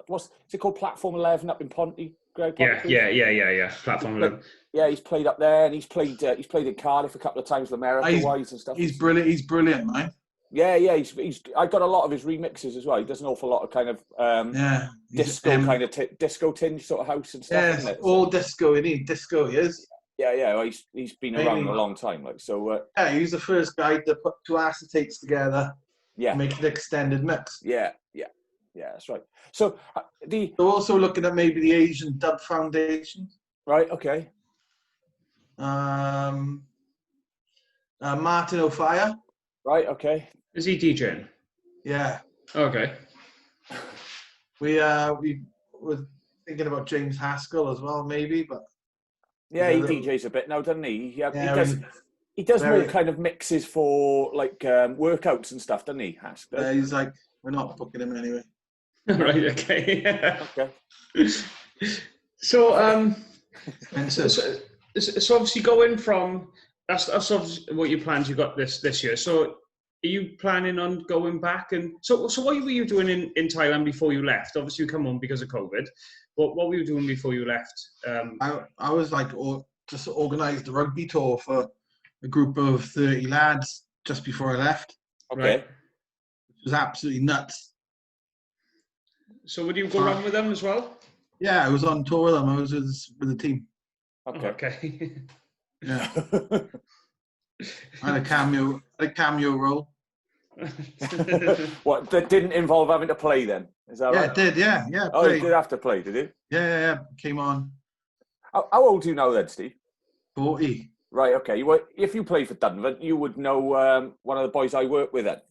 what's it called, Platform 11 up in Ponty. Greg, Yeah. Platform 11. Yeah, he's played up there, and he's played in Cardiff a couple of times, America-wise and stuff. He's brilliant. He's brilliant, man. Yeah. He's. I got a lot of his remixes as well. He does an awful lot of kind of disco kind of disco tinge sort of house and stuff. Yeah, isn't it? All disco. Disco. He is. Yeah. Well, he's been around a long time, like so. Yeah, he was the first guy to put two acetates together. Yeah. Make an extended mix. Yeah, that's right. So They're also looking at maybe the Asian Dub Foundation. Right. Okay. Martin O'Fire. Right. Okay. Is he DJing? Yeah. Okay. We were thinking about James Haskell as well, maybe, but. Yeah, he DJs a bit now, doesn't he? He does more kind of mixes for like workouts and stuff, doesn't he? Yeah, he's like, we're not booking him anyway. Right. Okay. Okay. So obviously going from that's obviously what your plans you got this year. So are you planning on going back? And so what were you doing in Thailand before you left? Obviously you come home because of COVID. What were you doing before you left? I was like, just organised a rugby tour for a group of 30 lads just before I left. Okay. Right? It was absolutely nuts. So would you go around with them as well? Yeah, I was on tour with them. I was with the team. Okay. Yeah. I had a cameo role. What, that didn't involve having to play then? Is that right? Yeah, it did, yeah. Oh, you did have to play, did you? Yeah. Came on. How old are you now then, Steve? 40. Right, okay. If you play for Dunvant, you would know one of the boys I work with then.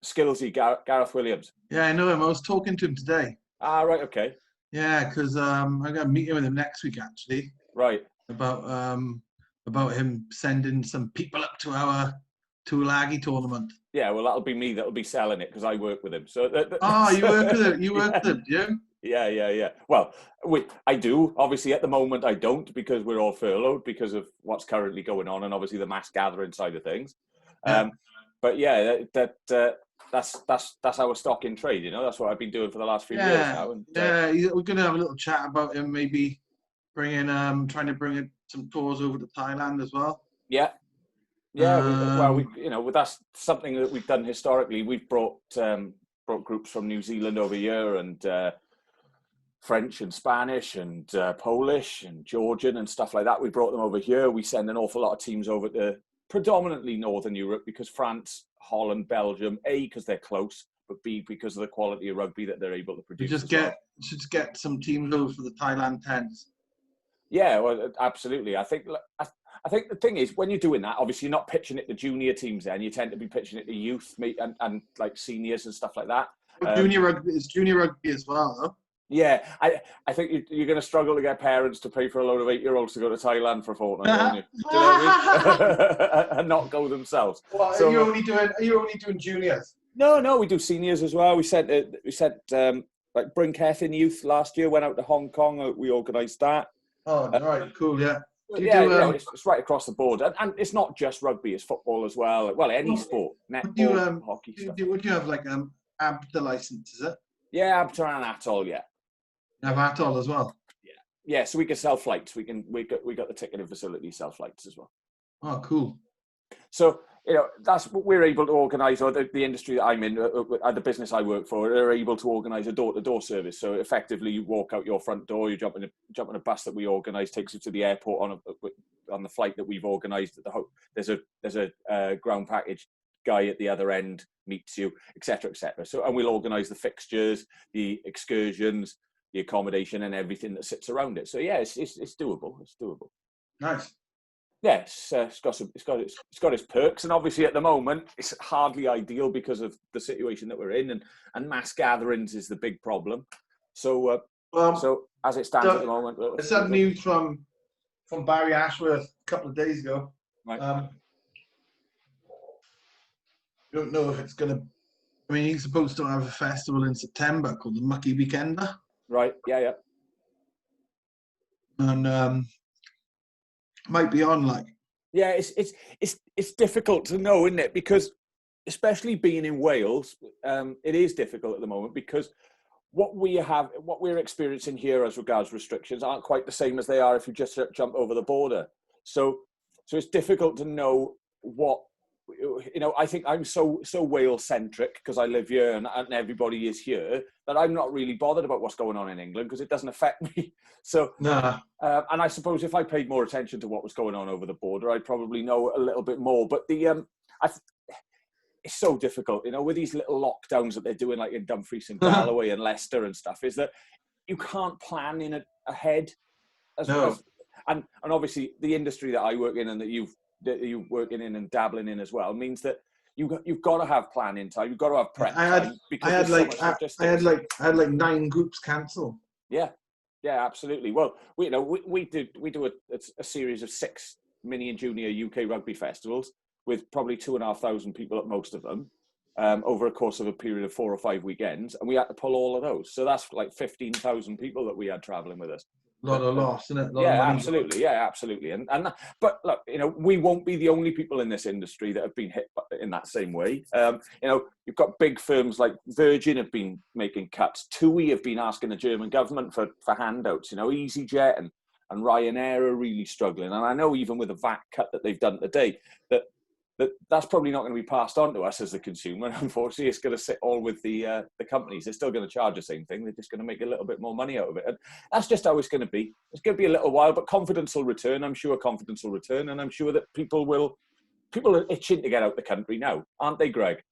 Skillsy, Gareth Williams. Yeah, I know him. I was talking to him today. Ah, right, okay. Yeah, because I'm going to meet with him next week, actually. Right. About him sending some people up to our Tuolagi tournament. Yeah, well, that'll be me that'll be selling it because I work with him. So. You work with him? You work with him, do you? Yeah. Well, I do. Obviously, at the moment, I don't, because we're all furloughed because of what's currently going on, and obviously the mass gathering side of things. Yeah. But yeah, that's our stock in trade. You know, that's what I've been doing for the last few years now. And, we're gonna have a little chat about him, maybe trying to bring some tours over to Thailand as well. Yeah. That's something that we've done historically. We've brought groups from New Zealand over here, and French and Spanish and Polish and Georgian and stuff like that. We brought them over here. We send an awful lot of teams over to predominantly Northern Europe, because France, Holland, Belgium, A, because they're close, but B, because of the quality of rugby that they're able to produce. Just get some teams over for the Thailand 10s. Yeah, well, absolutely. I think the thing is, when you're doing that, obviously you're not pitching it to junior teams then. You tend to be pitching it to youth and like seniors and stuff like that. Junior rugby as well, though. Yeah, I think you're going to struggle to get parents to pay for a load of 8-year-olds to go to Thailand for a fortnight, aren't you? Do you know what I mean? And not go themselves. Well, so, are you only doing juniors? No, we do seniors as well. We sent like Brinketh in youth last year, went out to Hong Kong. We organised that. Oh, right, cool, yeah. It's right across the board, and it's not just rugby; it's football as well. Well, any sport, netball, hockey. Would you have like ABTA license? Is it? Yeah, ABTA and ATOL. Yeah. You have ATOL as well. Yeah. So we can sell flights. We got the ticketing facility, sell flights as well. Oh, cool. So that's what we're able to organise, or the industry that I'm in, the business I work for, are able to organise a door-to-door service. So effectively, you walk out your front door, you jump in a bus that we organise, takes you to the airport on the flight that we've organised. There's a ground package guy at the other end, meets you, etc., etc. So, and we'll organise the fixtures, the excursions, the accommodation, and everything that sits around it. So yeah, it's doable. It's doable. Nice. Yes, it's got its perks, and obviously at the moment it's hardly ideal because of the situation that we're in, and mass gatherings is the big problem. So, so as it stands at the moment, I had news from Barry Ashworth a couple of days ago. Right. I don't know if it's gonna. I mean, he's supposed to have a festival in September called the Mucky Weekender. Right. Yeah. And might be on like. Yeah, it's difficult to know, isn't it? Because especially being in Wales, it is difficult at the moment, because what we're experiencing here as regards restrictions aren't quite the same as they are if you just jump over the border. So it's difficult to know what. I think I'm so Wales centric because I live here and everybody is here, that I'm not really bothered about what's going on in England because it doesn't affect me. So, and I suppose if I paid more attention to what was going on over the border, I'd probably know a little bit more. But it's so difficult, with these little lockdowns that they're doing, like in Dumfries and Galloway and Leicester and stuff, is that you can't plan in ahead. And obviously the industry that I work in and that you're working in and dabbling in as well means that you've got to have planning time. You've got to have prep time. I had like 9 groups cancel. Yeah, absolutely. Well, we do a series of 6 mini and junior UK rugby festivals with probably 2,500 people at most of them over a course of a period of 4 or 5 weekends, and we had to pull all of those. So that's like 15,000 people that we had travelling with us. A lot of loss, isn't it? Absolutely. Yeah, absolutely. But look, we won't be the only people in this industry that have been hit in that same way. You've got big firms like Virgin have been making cuts. TUI have been asking the German government for handouts. EasyJet and Ryanair are really struggling. And I know even with the VAT cut that they've done today, that's probably not going to be passed on to us as the consumer. Unfortunately, it's going to sit all with the companies. They're still going to charge the same thing. They're just going to make a little bit more money out of it. And that's just how it's going to be. It's going to be a little while, but confidence will return. I'm sure confidence will return, and I'm sure that people are itching to get out the country now, aren't they, Greg?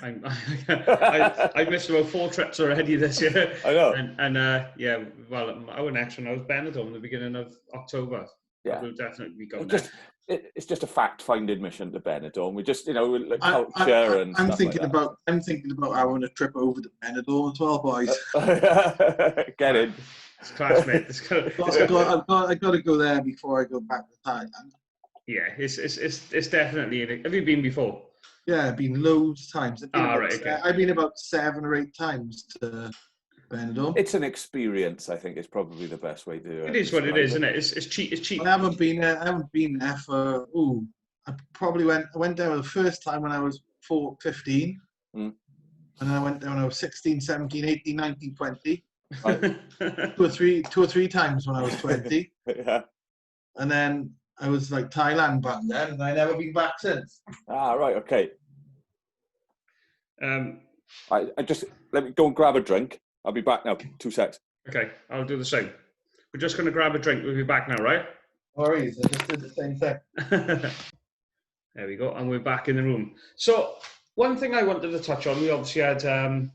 I missed about 4 trips already this year. I know. And our next one, I was Benidorm in the beginning of October. Yeah, we'll definitely be going. It's just a fact-finding mission to Benidorm. We just, culture and I'm stuff thinking like that. I'm thinking about having a trip over to Benidorm as well, boys. Get in. It's class, mate. I've got to go there before I go back to Thailand. Yeah, it's definitely. Have you been before? Yeah, I've been loads of times. Right. Okay. I've been about 7 or 8 times to Benidorm. It's an experience, I think, is probably the best way to. It is what it is, isn't it? It's cheap. It's cheap. I haven't been there for. I went there the first time when I was 15. And then I went there when I was 16, 17, 18, 19, 20. Right. two or three times when I was 20. Yeah. And then I was like Thailand back then, and I never been back since. Ah, right, okay. I just let me go and grab a drink. I'll be back now. 2 secs. Okay, I'll do the same. We're just going to grab a drink. We'll be back now, right? No worries. I just did the same thing. There we go, and we're back in the room. So one thing I wanted to touch on, we obviously had a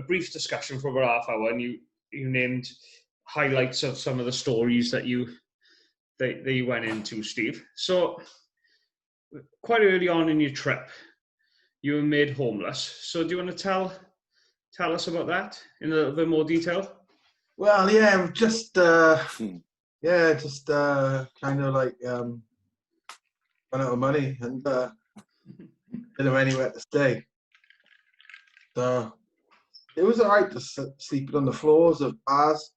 brief discussion for about half hour, and you named highlights of some of the stories that you went into, Steve. So quite early on in your trip, you were made homeless. So do you want to tell us about that in a little bit more detail? Well, yeah, just kind of like run out of money and didn't have anywhere to stay. So it was alright just sleeping on the floors of bars,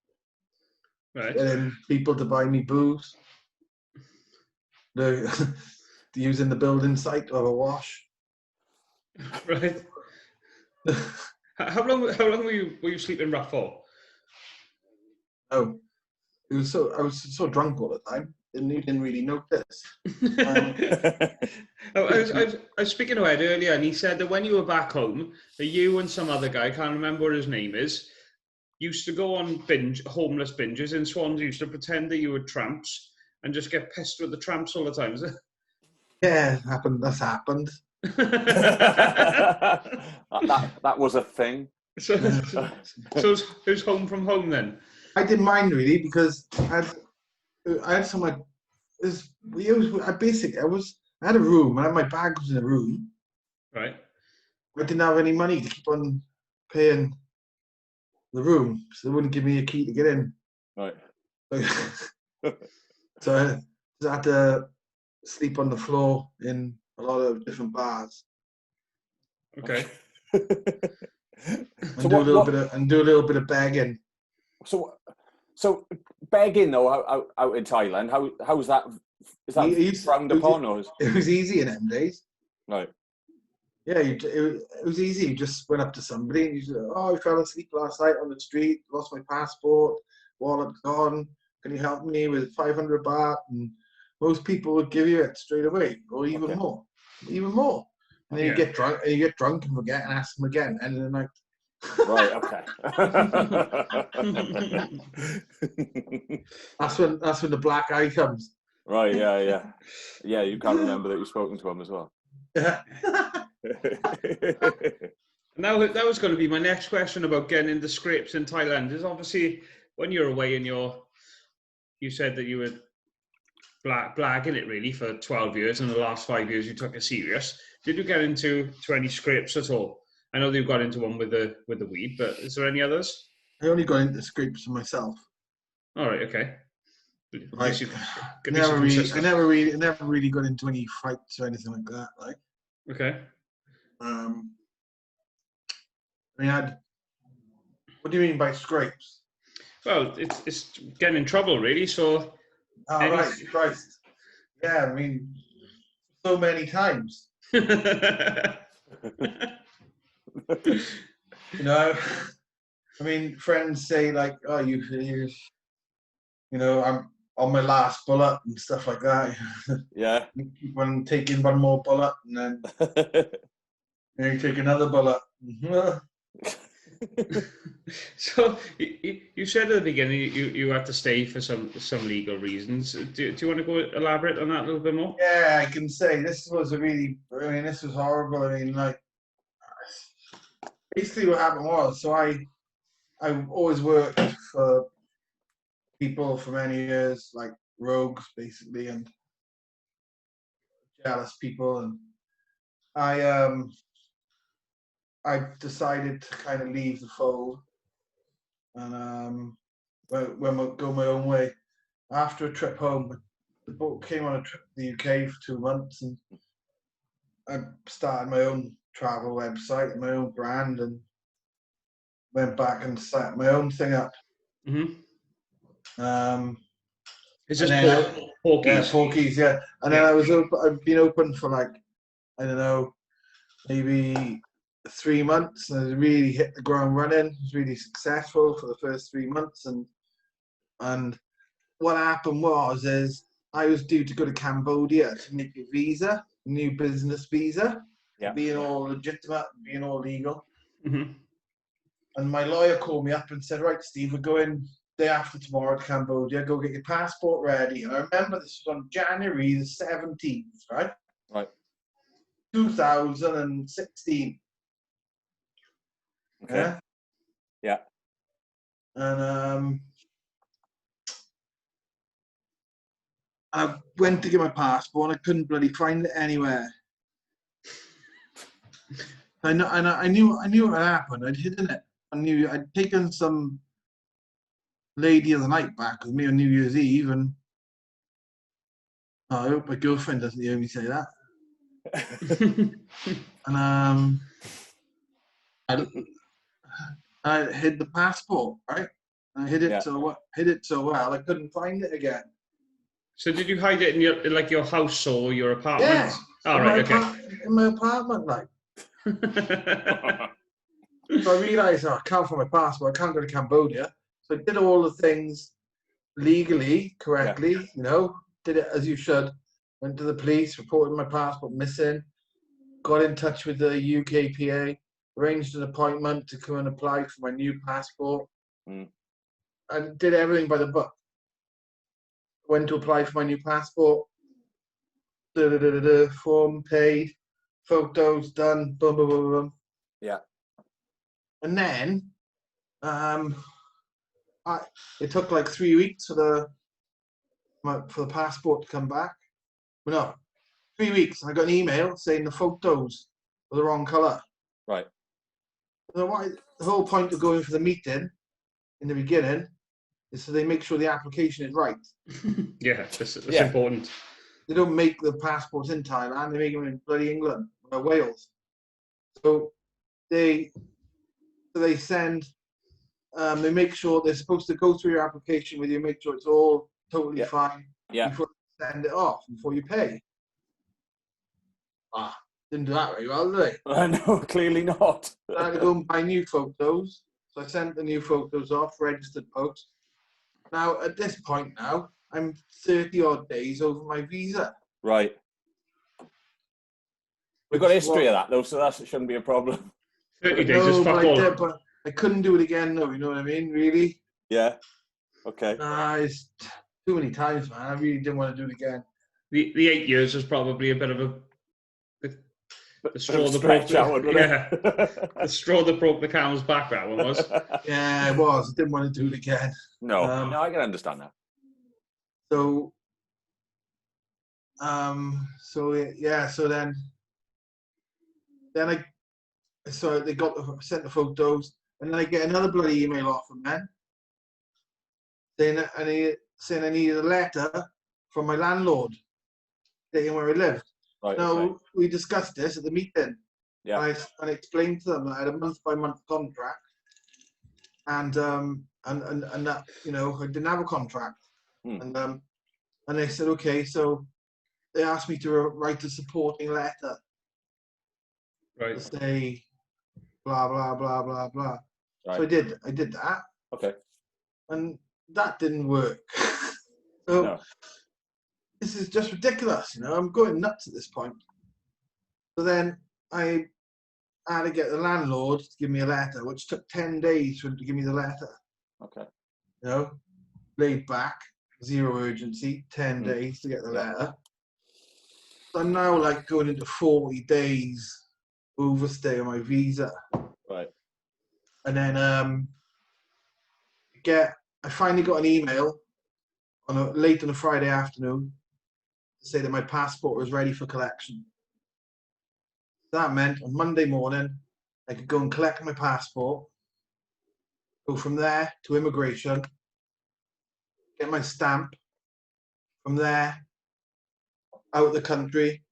right? Getting people to buy me booze, using the building site of a wash. Right. How long were you sleeping rough for? Oh, I was so drunk all the time. Didn't really notice. I was speaking to Ed earlier, and he said that when you were back home, that you and some other guy, I can't remember what his name is, used to go on homeless binges in Swans. Used to pretend that you were tramps and just get pissed with the tramps all the time. Is it? Yeah, that's happened. that was a thing. So it was home from home then? I didn't mind really because I had some like I had a room. I had my bag was in a room. Right. I didn't have any money to keep on paying the room, so they wouldn't give me a key to get in. Right. So I had to sleep on the floor in a lot of different bars. Okay. And do a little bit of begging. So begging though out in Thailand, how's that? Is that frowned upon or? It was easy in them days. Right. Yeah, it was easy. You just went up to somebody and you said, "Oh, I fell asleep last night on the street. Lost my passport. Wallet gone. Can you help me with 500 baht?" And most people would give you it straight away, or even more. And then you get drunk and forget and ask them again, and then like. Right. Okay. That's when the black eye comes. Right. Yeah. You can't remember that you've spoken to him as well. Yeah. Now that was going to be my next question about getting into scrapes in Thailand. Is obviously when you're away and you said that you were blagging it really for 12 years, and the last 5 years you took it serious. Did you get into any scrapes at all? I know that you got into one with the weed, but is there any others? I only got into scrapes for myself. All right, okay. Like, I never really got into any fights or anything like that. Like, okay. I mean, what do you mean by scrapes? Well, it's getting in trouble, really. So. Oh, right, Christ. Yeah, I mean, so many times. You know, I mean, friends say like, "Oh, I'm on my last bullet" and stuff like that. Yeah. You keep on taking one more bullet, and then you take another bullet. So you said at the beginning you had to stay for some legal reasons. Do you want to go elaborate on that a little bit more? Yeah, I can say this was horrible. I mean, like, basically what happened was, so I always worked for people for many years, like rogues basically, and jealous people, and I decided to kind of leave the fold and go my own way. After a trip home, the boat came on a trip to the UK for 2 months, and I started my own travel website and my own brand, and went back and set my own thing up. Is this Yeah, Porkies, yeah. And then I've been open for like, I don't know, maybe 3 months, and I really hit the ground running. It was really successful for the first 3 months, and what happened is I was due to go to Cambodia to make a visa, new business visa, being all legitimate, being all legal. And my lawyer called me up and said, right, Steve, we're going day after tomorrow to Cambodia. Go get your passport ready. And I remember this was on January the 17th, right? Right. 2016. Okay. Yeah. And I went to get my passport and I couldn't bloody find it anywhere. I knew what had happened. I'd hidden it. I knew I'd taken some lady of the night back with me on New Year's Eve, and I hope my girlfriend doesn't hear me say that. And I hid the passport, right? I hid it so well I couldn't find it again. So did you hide it in your house or your apartment? Yeah. Oh, right, okay. In my apartment, like. So I realised I can't find my passport. I can't go to Cambodia. So I did all the things legally, correctly. You know, did it as you should. Went to the police, reported my passport missing. Got in touch with the UKPA. Arranged an appointment to come and apply for my new passport. And did everything by the book. Went to apply for my new passport. Form paid. Photos done. Boom, boom, boom, boom. Yeah. And then, it took like 3 weeks for the passport to come back. Well, no, 3 weeks. I got an email saying the photos were the wrong colour. Right. So the whole point of going for the meeting in the beginning is so they make sure the application is right. That's important. They don't make the passports in Thailand, they make them in bloody England or Wales. So they send, they make sure they're supposed to go through your application with you, make sure it's all totally fine before you send it off, before you pay. Didn't do that very well, did they? No, clearly not. I had to go and buy new photos. So I sent the new photos off, registered post. Now, at this point now, I'm 30 odd days over my visa. Right. We've got a history of that, though, so that shouldn't be a problem. 30 days is fuck all. But I couldn't do it again, though, you know what I mean? Really? Yeah. Okay. It's too many times, man. I really didn't want to do it again. The 8 years was probably a bit of the straw that broke the straw that broke the camel's back. That one was. Yeah, it was. I didn't want to do it again. No, I can understand that. So then they sent the photos, and then I get another bloody email off them then saying I needed a letter from my landlord stating where I lived. Right. Now we discussed this at the meeting. Yeah. And I explained to them that I had a month-by-month contract, and that I didn't have a contract, and they said okay, so they asked me to write a supporting letter, right, to say blah blah blah blah blah. Right. So I did that. Okay. And that didn't work. So this is just ridiculous, I'm going nuts at this point. So then I had to get the landlord to give me a letter, which took 10 days for him to give me the letter. Okay. Laid back, zero urgency, 10 days to get the letter. So I'm now like going into 40 days overstay on my visa. Right. And then I finally got an email late on a Friday afternoon to say that my passport was ready for collection. That meant on Monday morning, I could go and collect my passport, go from there to immigration, get my stamp, from there, out of the country,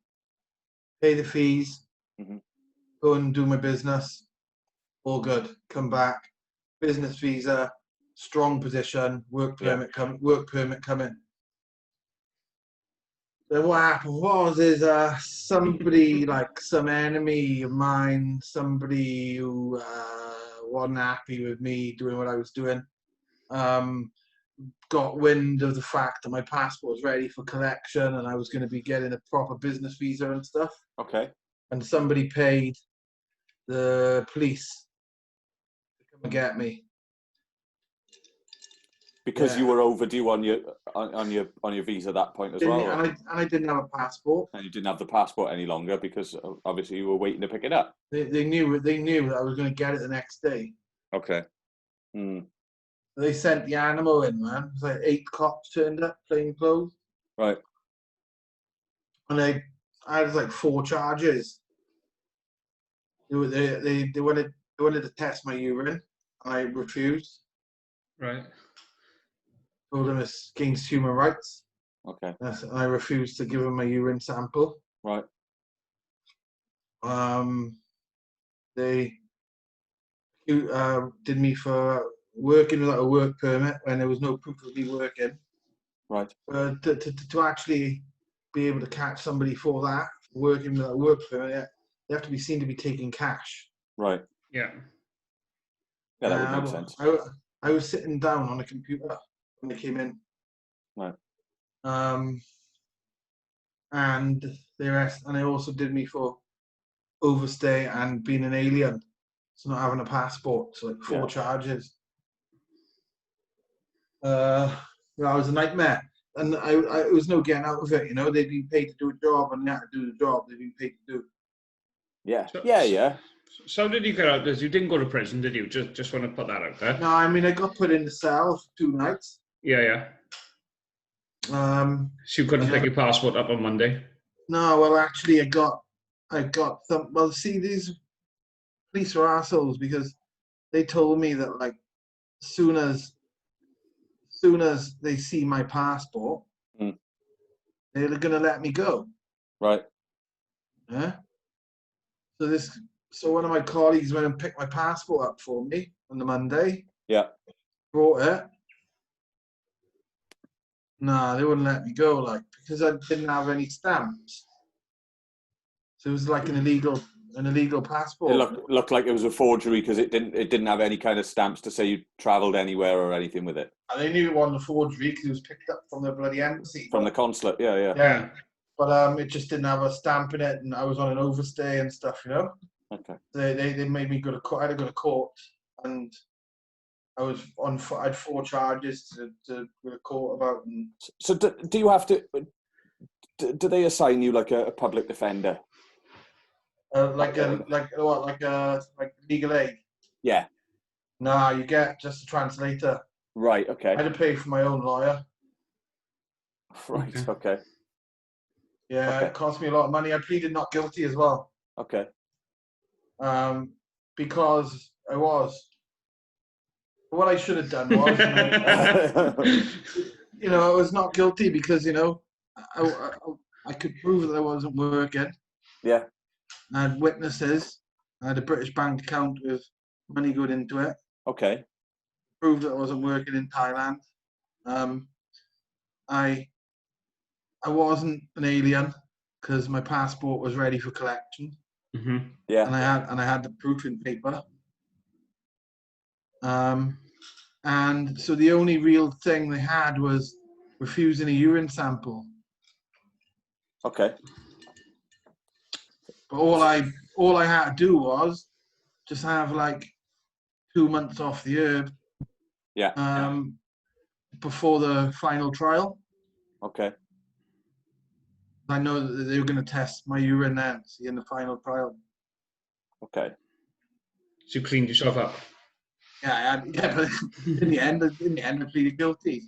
pay the fees, go and do my business, all good, come back, business visa, strong position, work permit coming. Then what happened was somebody, like some enemy of mine, somebody who wasn't happy with me doing what I was doing, got wind of the fact that my passport was ready for collection and I was going to be getting a proper business visa and stuff. Okay. And somebody paid the police to come and get me. Because you were overdue on your visa at that point as well. And I didn't have a passport. And you didn't have the passport any longer because obviously you were waiting to pick it up. They knew that I was going to get it the next day. Okay. Mm. They sent the animal in, man. It was like 8 cops turned up, plain clothes. Right. And I had like 4 charges. They wanted to test my urine. I refused. Right. Told them it's against human rights. Okay. I refused to give them my urine sample. Right. They did me for working without a work permit when there was no proof of me working. Right. To actually be able to catch somebody for that, working without a work permit, they have to be seen to be taking cash. Right. Yeah. Yeah, that would make sense. I was sitting down on a computer when they came in. Right. And they also did me for overstay and being an alien, so not having a passport. So like 4 charges. It was a nightmare, and it was no getting out of it. You know, they'd been paid to do a job, and they had to do the job they'd been paid to do. Yeah. So how did you get out? You didn't go to prison, did you? Just want to put that out there. No, I mean I got put in the cell for 2 nights. Yeah. So you couldn't pick your passport up on Monday? No, well actually I got some. Well, see, these police are assholes because they told me that like soon as they see my passport, they're gonna let me go. Right. Yeah. So one of my colleagues went and picked my passport up for me on the Monday. Yeah. Brought it. No, they wouldn't let me go, like, because I didn't have any stamps. So it was like an illegal passport. It looked like it was a forgery because it didn't have any kind of stamps to say you travelled anywhere or anything with it. And they knew it wasn't a forgery because it was picked up from the bloody embassy. From the consulate, yeah. Yeah. But it just didn't have a stamp in it, and I was on an overstay and stuff, you know. Okay. They made me go to court. I had to go to court, and I had 4 charges to go to court about. And so do you have to? Do they assign you like a public defender? Like legal aid? Yeah. No, you get just a translator. Right. Okay. I had to pay for my own lawyer. Right. Okay. Yeah, It cost me a lot of money. I pleaded not guilty as well. Okay. Because I was. What I should have done was, I was not guilty because, I could prove that I wasn't working. Yeah. I had witnesses. I had a British bank account with money going into it. Okay. Proved that I wasn't working in Thailand. I wasn't an alien because my passport was ready for collection. Mm-hmm. Yeah. And I had the proof in paper. And so the only real thing they had was refusing a urine sample. Okay. But all I had to do was just have like 2 months off the herb. Yeah. Before the final trial. Okay. I know that they were going to test my urine then, see, in the final trial. Okay. So you cleaned yourself up? Yeah, but in the end, I pleaded guilty.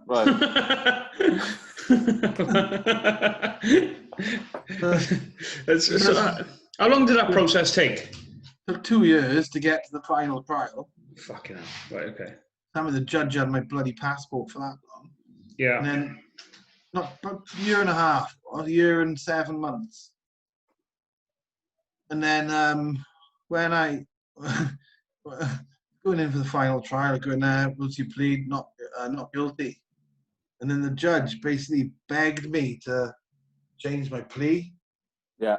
Right. How long did that process take? It took 2 years to get to the final trial. Fucking hell. Right, okay. Some of the judge had my bloody passport for that long. Yeah. And then, about a year and a half, or a year and 7 months. And then when I going in for the final trial, going there, once you plead not guilty. And then the judge basically begged me to change my plea. Yeah.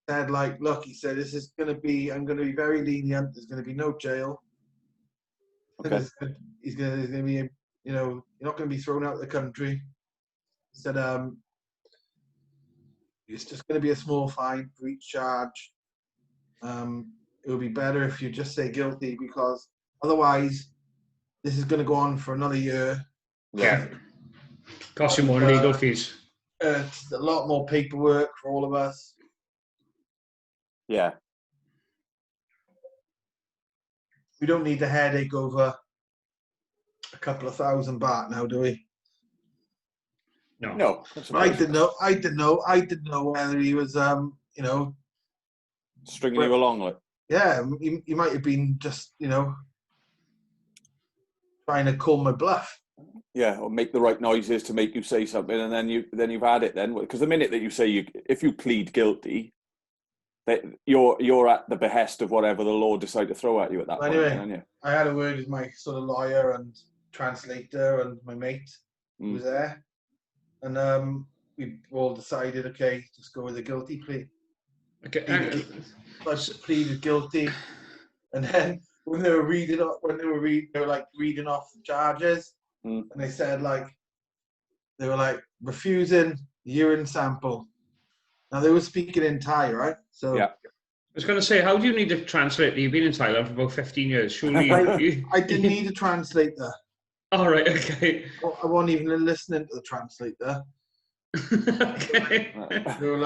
Said like, look, he said, I'm going to be very lenient. There's going to be no jail. Okay. He's going to be, you're not going to be thrown out of the country. He said, it's just going to be a small fine for each charge. It would be better if you just say guilty, because otherwise this is going to go on for another year. Yeah. Cost you more legal fees. It's a lot more paperwork for all of us. Yeah. We don't need the headache over a couple of $1,000 baht now, do we? No. I didn't know whether he was, stringing you along, like. Yeah, he might have been just, trying to call my bluff. Yeah, or make the right noises to make you say something, and then you've had it. Then, because the minute that you say if you plead guilty, that you're at the behest of whatever the law decide to throw at you at that point. Anyway, I had a word with my sort of lawyer and translator and my mate who was there, and we all decided, okay, just go with a guilty plea. Okay. I pleaded guilty, and then when they were reading off the charges, and they said they were refusing urine sample. Now they were speaking in Thai, right? So yeah. I was going to say, how do you need a translator? You've been in Thailand for about 15 years. Surely I didn't need a translator. All right, okay. I wasn't even listening to the translator. Okay. They were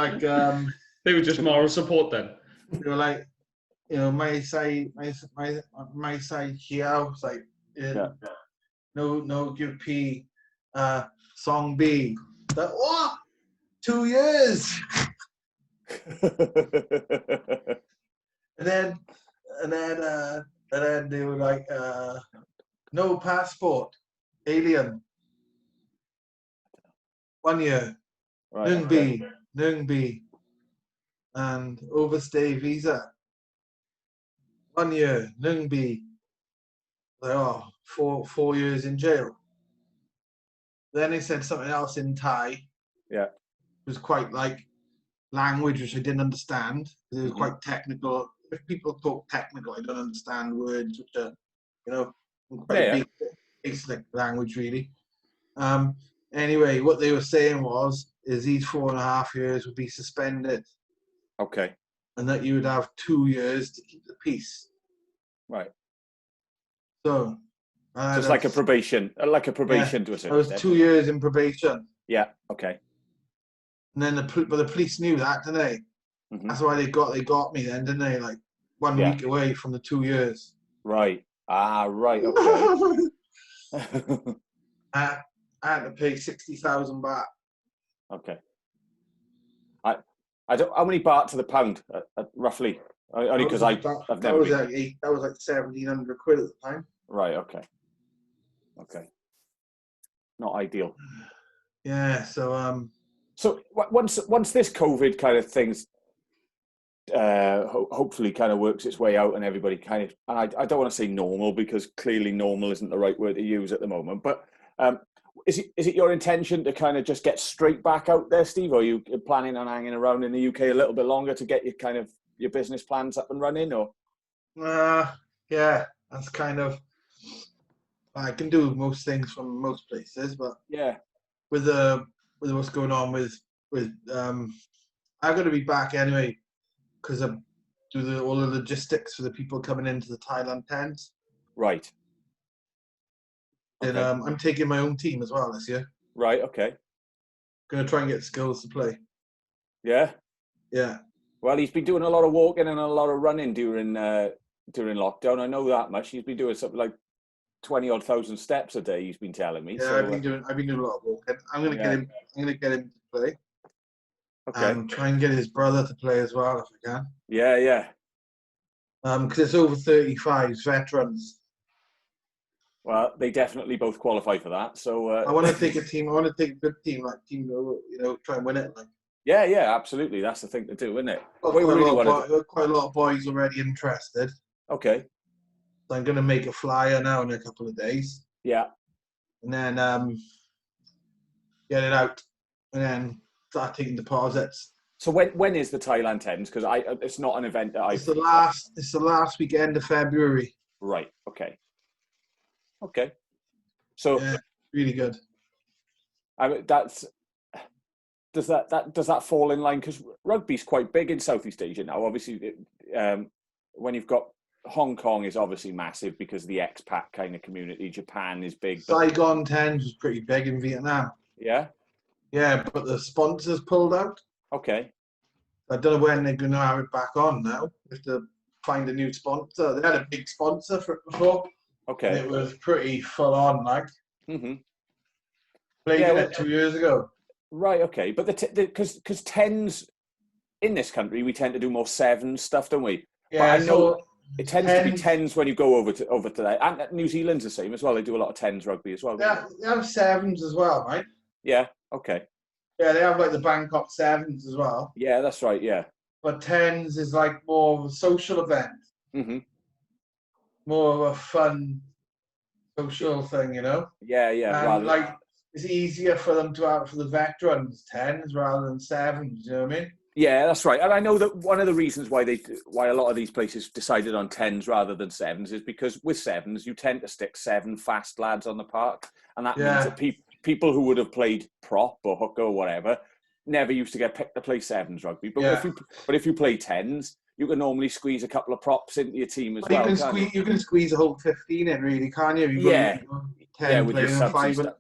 they were just moral support then. They were like, my side here. It's like, no, give P, song B. Like, what? 2 years. and then they were like, no passport, alien. 1 year. Right. Nung B. And overstay visa. 1 year. Nung B. They are 4 years in jail. Then they said something else in Thai. Yeah. It was quite language which I didn't understand. It was quite technical. If people talk technical, I don't understand words which are, quite basic language really. Anyway, what they were saying is these 4.5 years would be suspended. Okay. And that you would have 2 years to keep the peace. Right. So just like a probation to a certain extent. I was 2 years in probation. Yeah. Okay. And then the police knew that, didn't they? Mm-hmm. That's why they got me then, didn't they? 1 week away from the 2 years. Right. Right. Okay. I had to pay 60,000 baht. Okay. I don't. How many baht to the pound, roughly? Only because I've never. That was 1,700 quid at the time. Right. Okay. Okay. Not ideal. Yeah. So. So once this COVID kind of things, hopefully kind of works its way out and everybody kind of, and I don't want to say normal because clearly normal isn't the right word to use at the moment, but is it your intention to kind of just get straight back out there, Steve, or are you planning on hanging around in the UK a little bit longer to get your business plans up and running, or? Yeah, that's kind of, I can do most things from most places, but yeah, with what's going on with I'm going to be back anyway because I do all the logistics for the people coming into the Thailand tents. Right. And I'm taking my own team as well this year. Right. Okay. Going to try and get skills to play. Yeah. Yeah. Well, he's been doing a lot of walking and a lot of running during lockdown. I know that much. He's been doing something like 20,000 odd steps a day. He's been telling me. Yeah, so, I've been doing a lot of walking. I'm going to get him. I'm going to get him to play. Okay. And try and get his brother to play as well if I can. Yeah, yeah. Because it's over 35s, veterans. Well, they definitely both qualify for that. So I want to take a team. I want to take a good team, try and win it. Yeah, absolutely. That's the thing to do, isn't it? Quite a lot of boys already interested. Okay. So I'm going to make a flyer now in a couple of days. Yeah. And then get it out, and then start taking deposits. So when is the Thailand Tens? Because it's not an event that It's the last weekend of February. Right. Okay. So yeah, really good. Does that fall in line? Because rugby's quite big in Southeast Asia now. Obviously, when you've got Hong Kong is obviously massive because of the expat kind of community. Japan is big. Saigon Tens was pretty big in Vietnam. Yeah. Yeah, but the sponsors pulled out. Okay. I don't know when they're going to have it back on now. We have to find a new sponsor. They had a big sponsor for it before. Okay. And it was pretty full on, like. Mm-hmm. Played it 2 years ago. Right. Okay. But because tens in this country, we tend to do more sevens stuff, don't we? Yeah. But I know it tends to be tens when you go over to that. And New Zealand's the same as well. They do a lot of tens rugby as well. Yeah, they have sevens as well, right? Yeah. Okay. Yeah, they have like the Bangkok Sevens as well. Yeah, that's right. Yeah. But tens is like more of a social event. Mm-hmm. More of a fun social thing, you know? Yeah. And like it's easier for them to have for the veterans tens rather than sevens. You know what I mean? Yeah, that's right. And I know that one of the reasons why a lot of these places decided on tens rather than sevens is because with sevens you tend to stick 7 fast lads on the park, and that means that people who would have played prop or hooker or whatever never used to get picked to play sevens rugby. But if you play tens, you can normally squeeze a couple of props into your team as well. You can squeeze a whole 15 in, really, can't you? With your subs and stuff.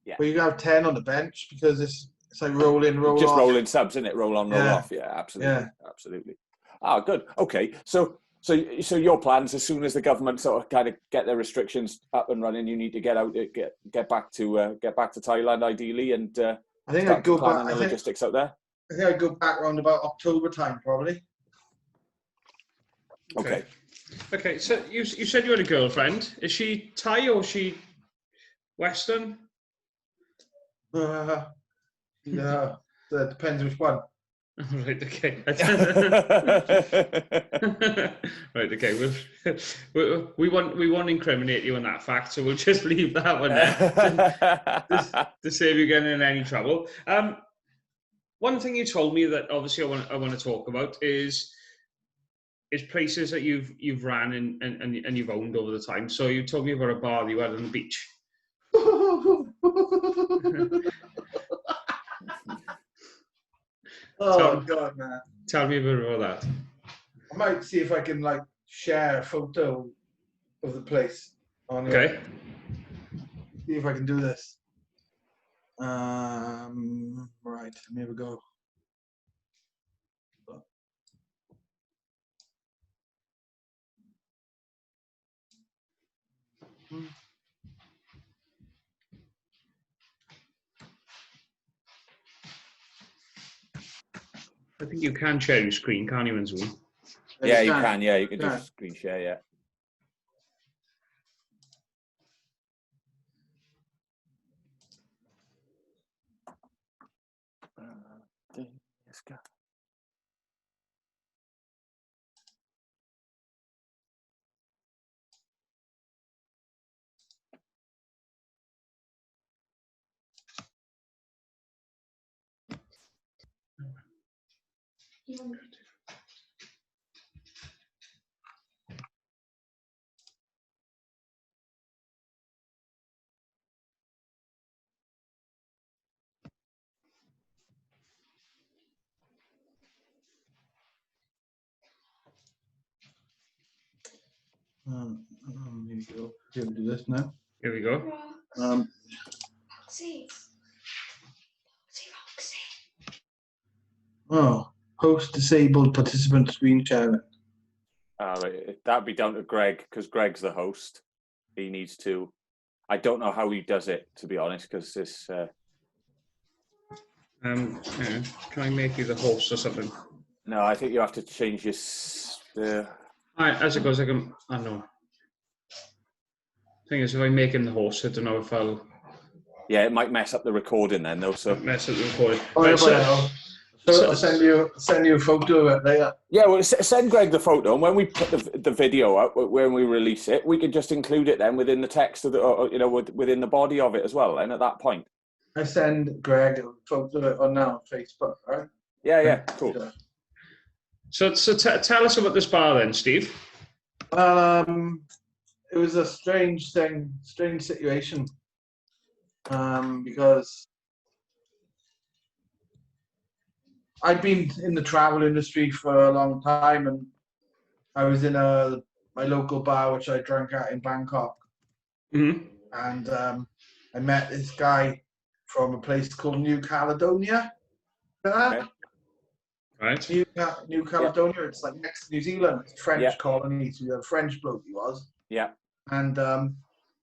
Yeah. But you have 10 on the bench because it's like roll in, roll just off. rolling subs, isn't it? Roll on, roll off. Yeah, absolutely. Yeah. Absolutely. Ah, good. Okay. So your plans, as soon as the government sort of kind of get their restrictions up and running, you need to get out, get back to Thailand ideally, and I think I'd go back. The logistics out there. I think I'd go back around about October time, probably. Okay. Okay. So you said you had a girlfriend. Is she Thai or is she Western? No, that depends which one. Right. Okay. Right. Okay. We won't incriminate you on that fact, so we'll just leave that one there to save you getting in any trouble. One thing you told me that obviously I want to talk about is places that you've ran and you've owned over the time. So you told me about a bar that you had on the beach. God, man! Tell me a bit about that. I might see if I can like share a photo of the place. Okay. See if I can do this. Right. Here we go. I think you can share your screen, can't you, in Zoom? Yeah, you can. Yeah, you can do screen share. Yeah. Let's go. Here we go. Here we do this now. Here we go. Host disabled participant screen sharing. Right. That'd be down to Greg because Greg's the host. He needs to. I don't know how he does it, to be honest, because this. Can I make you the host or something? No, I think you have to change your. As it goes, I can. I know. Thing is, if I make him the host, I don't know if I'll. Yeah, it might mess up the recording then, though. So mess up the recording. Right, so So I'll send you a photo of it later. Yeah, well, send Greg the photo, and when we put the video up, when we release it, we can just include it then within the text of within the body of it as well. And at that point, I send Greg a photo of it on Facebook, right? Yeah, cool. So tell us about this bar then, Steve. It was a strange situation, because I'd been in the travel industry for a long time, and I was in my local bar, which I drank at in Bangkok. Mm-hmm. And I met this guy from a place called New Caledonia. Right. New Caledonia, it's like next to New Zealand. It's a French colony, so you had a French bloke he was. Yeah. And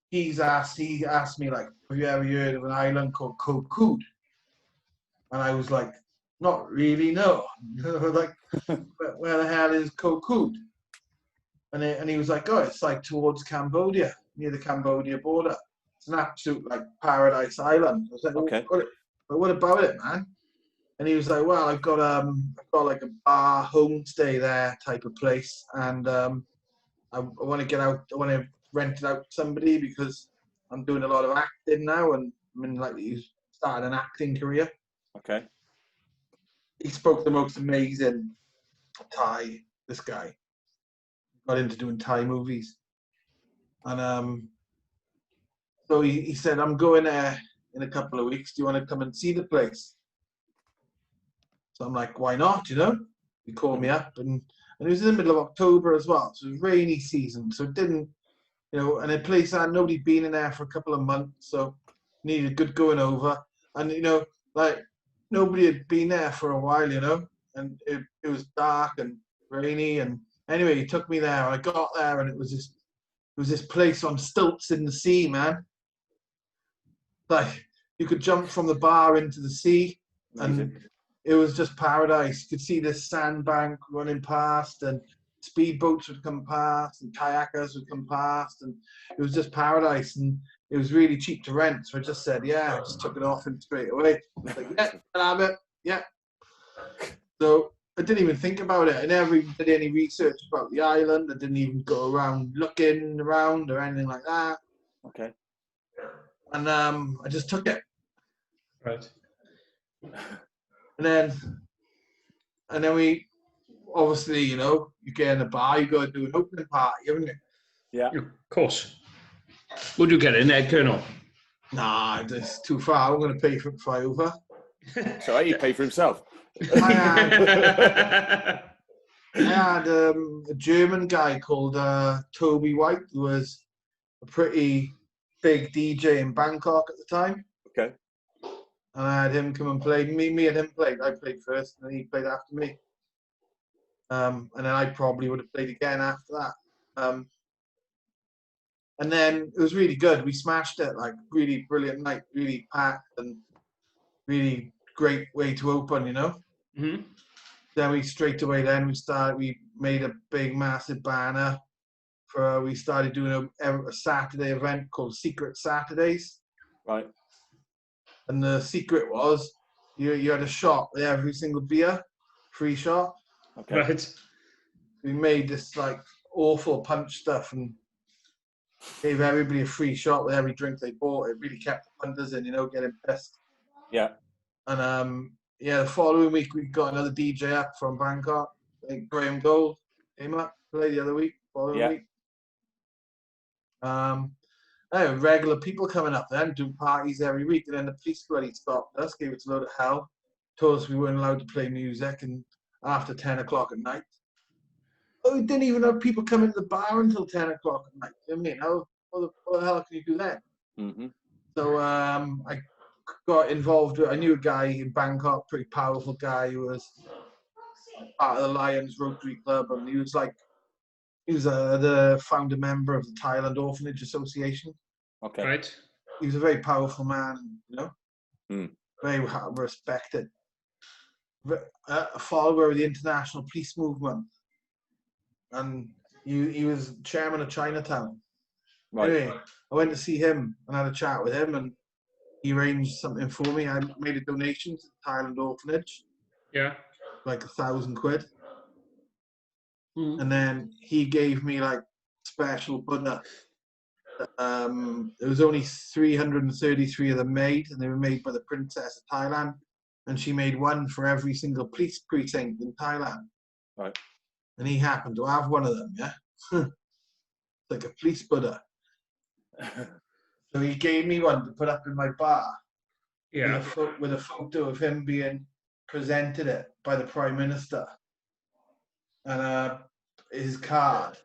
he asked me, like, have you ever heard of an island called Koh Kood? And I was like, not really, no. Like, where the hell is Koh Kood? And he was like, oh, it's like towards Cambodia, near the Cambodia border. It's an absolute like paradise island. I was like, okay. What about it, man? And he was like, well, I've got like a bar homestay there type of place, and I want to get out. I want to rent it out to somebody because I'm doing a lot of acting now, and I'm in like started an acting career. Okay. He spoke the most amazing Thai. This guy got into doing Thai movies, and so he said, I'm going there in a couple of weeks. Do you want to come and see the place? So I'm like, why not? You know, he called me up, and it was in the middle of October as well, so it was rainy season, so it didn't, you know, and a place that nobody been in there for a couple of months, so needed good going over, and you know, like nobody had been there for a while, you know, and it was dark and rainy, and anyway, he took me there. I got there, and it was this place on stilts in the sea, man. Like you could jump from the bar into the sea, and it was just paradise. You could see this sandbank running past, and speedboats would come past, and kayakers would come past, and it was just paradise. And it was really cheap to rent, so I just said, yeah. I just took it off and straight away. I was like, yeah, I'll have it. Yeah. So I didn't even think about it. I never even did any research about the island. I didn't even go around looking around or anything like that. Okay. And I just took it. Right. And then we, obviously, you know, you get in a bar, you got to do an opening party, haven't you? Yeah. Of course. Would you get in there, Colonel? Nah, it's too far. I'm going to pay for it fly over. So he paid for himself. I had a German guy called Toby White, who was a pretty big DJ in Bangkok at the time. Okay. And I had him come and play. Me and him played. I played first, and then he played after me. And then I probably would have played again after that. And then it was really good. We smashed it, like really brilliant night, really packed, and really great way to open, you know. Mm-hmm. Then we made a big massive banner we started doing a Saturday event called Secret Saturdays. Right. And the secret was you had a shot with every single beer, free shot. Okay. Right. We made this like awful punch stuff and gave everybody a free shot with every drink they bought. It really kept the punters in, you know, getting pissed. Yeah. And the following week we got another DJ up from Bangkok. I think Graham Gold came up, played the other week, following week. Regular people coming up then, doing parties every week, and then the police bloody stopped us, gave us a load of hell, told us we weren't allowed to play music and after 10 o'clock at night. Oh, we didn't even have people come into the bar until 10 o'clock at night. I mean, what the hell can you do then? Mm-hmm. So I got involved I knew a guy in Bangkok, pretty powerful guy who was part of the Lions Rotary Club, and he was the founder member of the Thailand Orphanage Association. Okay. Right. He was a very powerful man, you know, very respected. A follower of the international peace movement. And he was chairman of Chinatown. Right. Anyway, I went to see him and had a chat with him, and he arranged something for me. I made a donation to the Thailand Orphanage. Yeah. like £1,000. Mm. And then he gave me like special Buddha. There was only 333 of them made, and they were made by the Princess of Thailand, and she made one for every single police precinct in Thailand. Right. And he happened to have one of them, yeah? Like a police Buddha. So he gave me one to put up in my bar. Yeah. With a photo of him being presented it by the Prime Minister. And his card.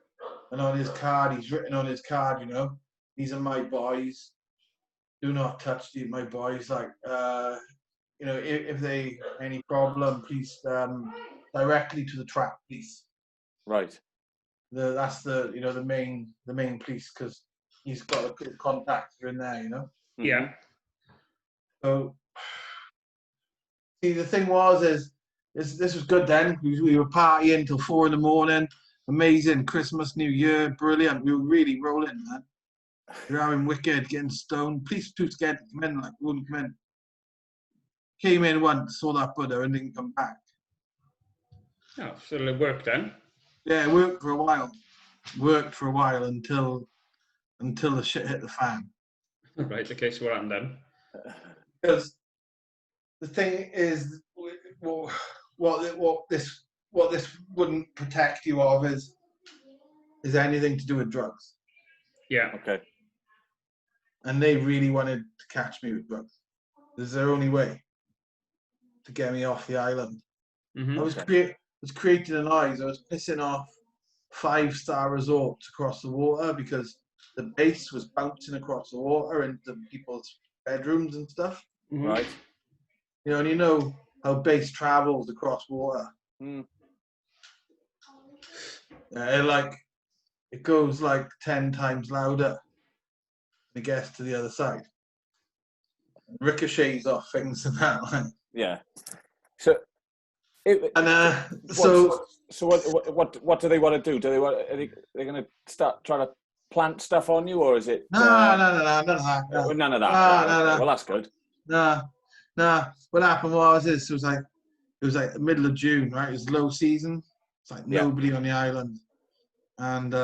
And on his card, he's written on his card, you know, these are my boys. Do not touch my boys. Like, you know, if they any problem, please directly to the trap police. Right. That's the you know the main police, because he's got a good contactor in there, you know. Yeah. So see, the thing was this was good then. We were partying till 4 a.m. Amazing. Christmas, New Year, brilliant. We were really rolling, man. We were having wicked, getting stoned. Police too scared to come in, like wouldn't come in. Came in once, saw that Buddha, and didn't come back. Oh, so it worked then. Yeah, it worked for a while. Worked for a while until the shit hit the fan. Right. Okay. So what happened then? Because the thing is, what this wouldn't protect you of is anything to do with drugs. Yeah. Okay. And they really wanted to catch me with drugs. This is their only way to get me off the island. Mm-hmm. I was creating a noise. I was pissing off 5-star resorts across the water because the bass was bouncing across the water into people's bedrooms and stuff. Mm-hmm. Right. You know, and you know how bass travels across water. Mm. It goes like 10 times louder. It gets to the other side. Ricochets off things and that. Like. Yeah. So. So what do they want to do? Do are they going to start trying to plant stuff on you, or is it? No, none of that. None of that. No. Well, that's good. No. What happened was it was like the middle of June, right? It was low season. It's like nobody on the island, and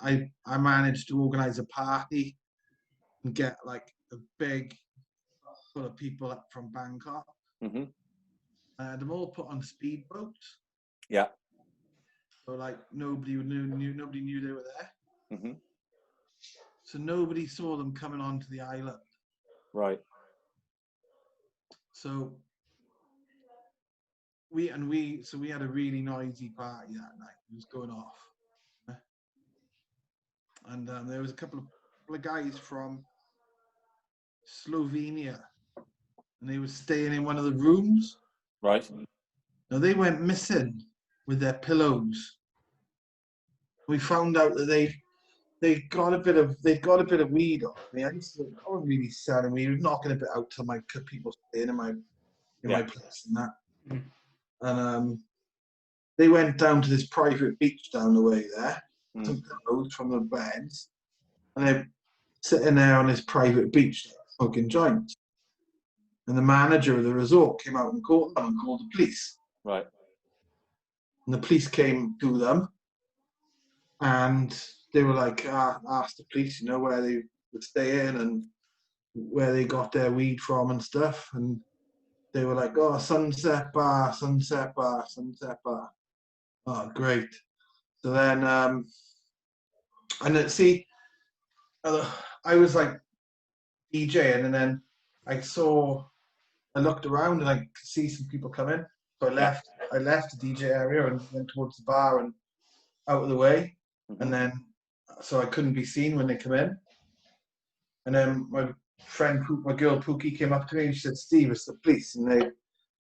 I managed to organise a party and get like a big full of people up from Bangkok. Mm-hmm. Them all put on speedboats. Yeah. So like nobody knew they were there. Mm-hmm. So nobody saw them coming onto the island. Right. So we had a really noisy party that night. It was going off. And there was a couple of guys from Slovenia, and they were staying in one of the rooms. Right. Now they went missing with their pillows. We found out that they got a bit of weed on me. I wasn't really selling weed. I was knocking a bit out to my people staying in my place and that. Mm. And they went down to this private beach down the way there, some pillows from the beds, and they're sitting there on this private beach smoking joints. And the manager of the resort came out and caught them and called the police. Right. And the police came to them, and they were like, asked the police, you know, where they were staying and where they got their weed from and stuff. And they were like, oh, Sunset Bar. Oh, great. So then, I was like DJing, and then I looked around and I could see some people coming. So I left the DJ area and went towards the bar and out of the way. Mm-hmm. And then, so I couldn't be seen when they come in. And then my girl Pookie came up to me and she said, Steve, it's the police. And they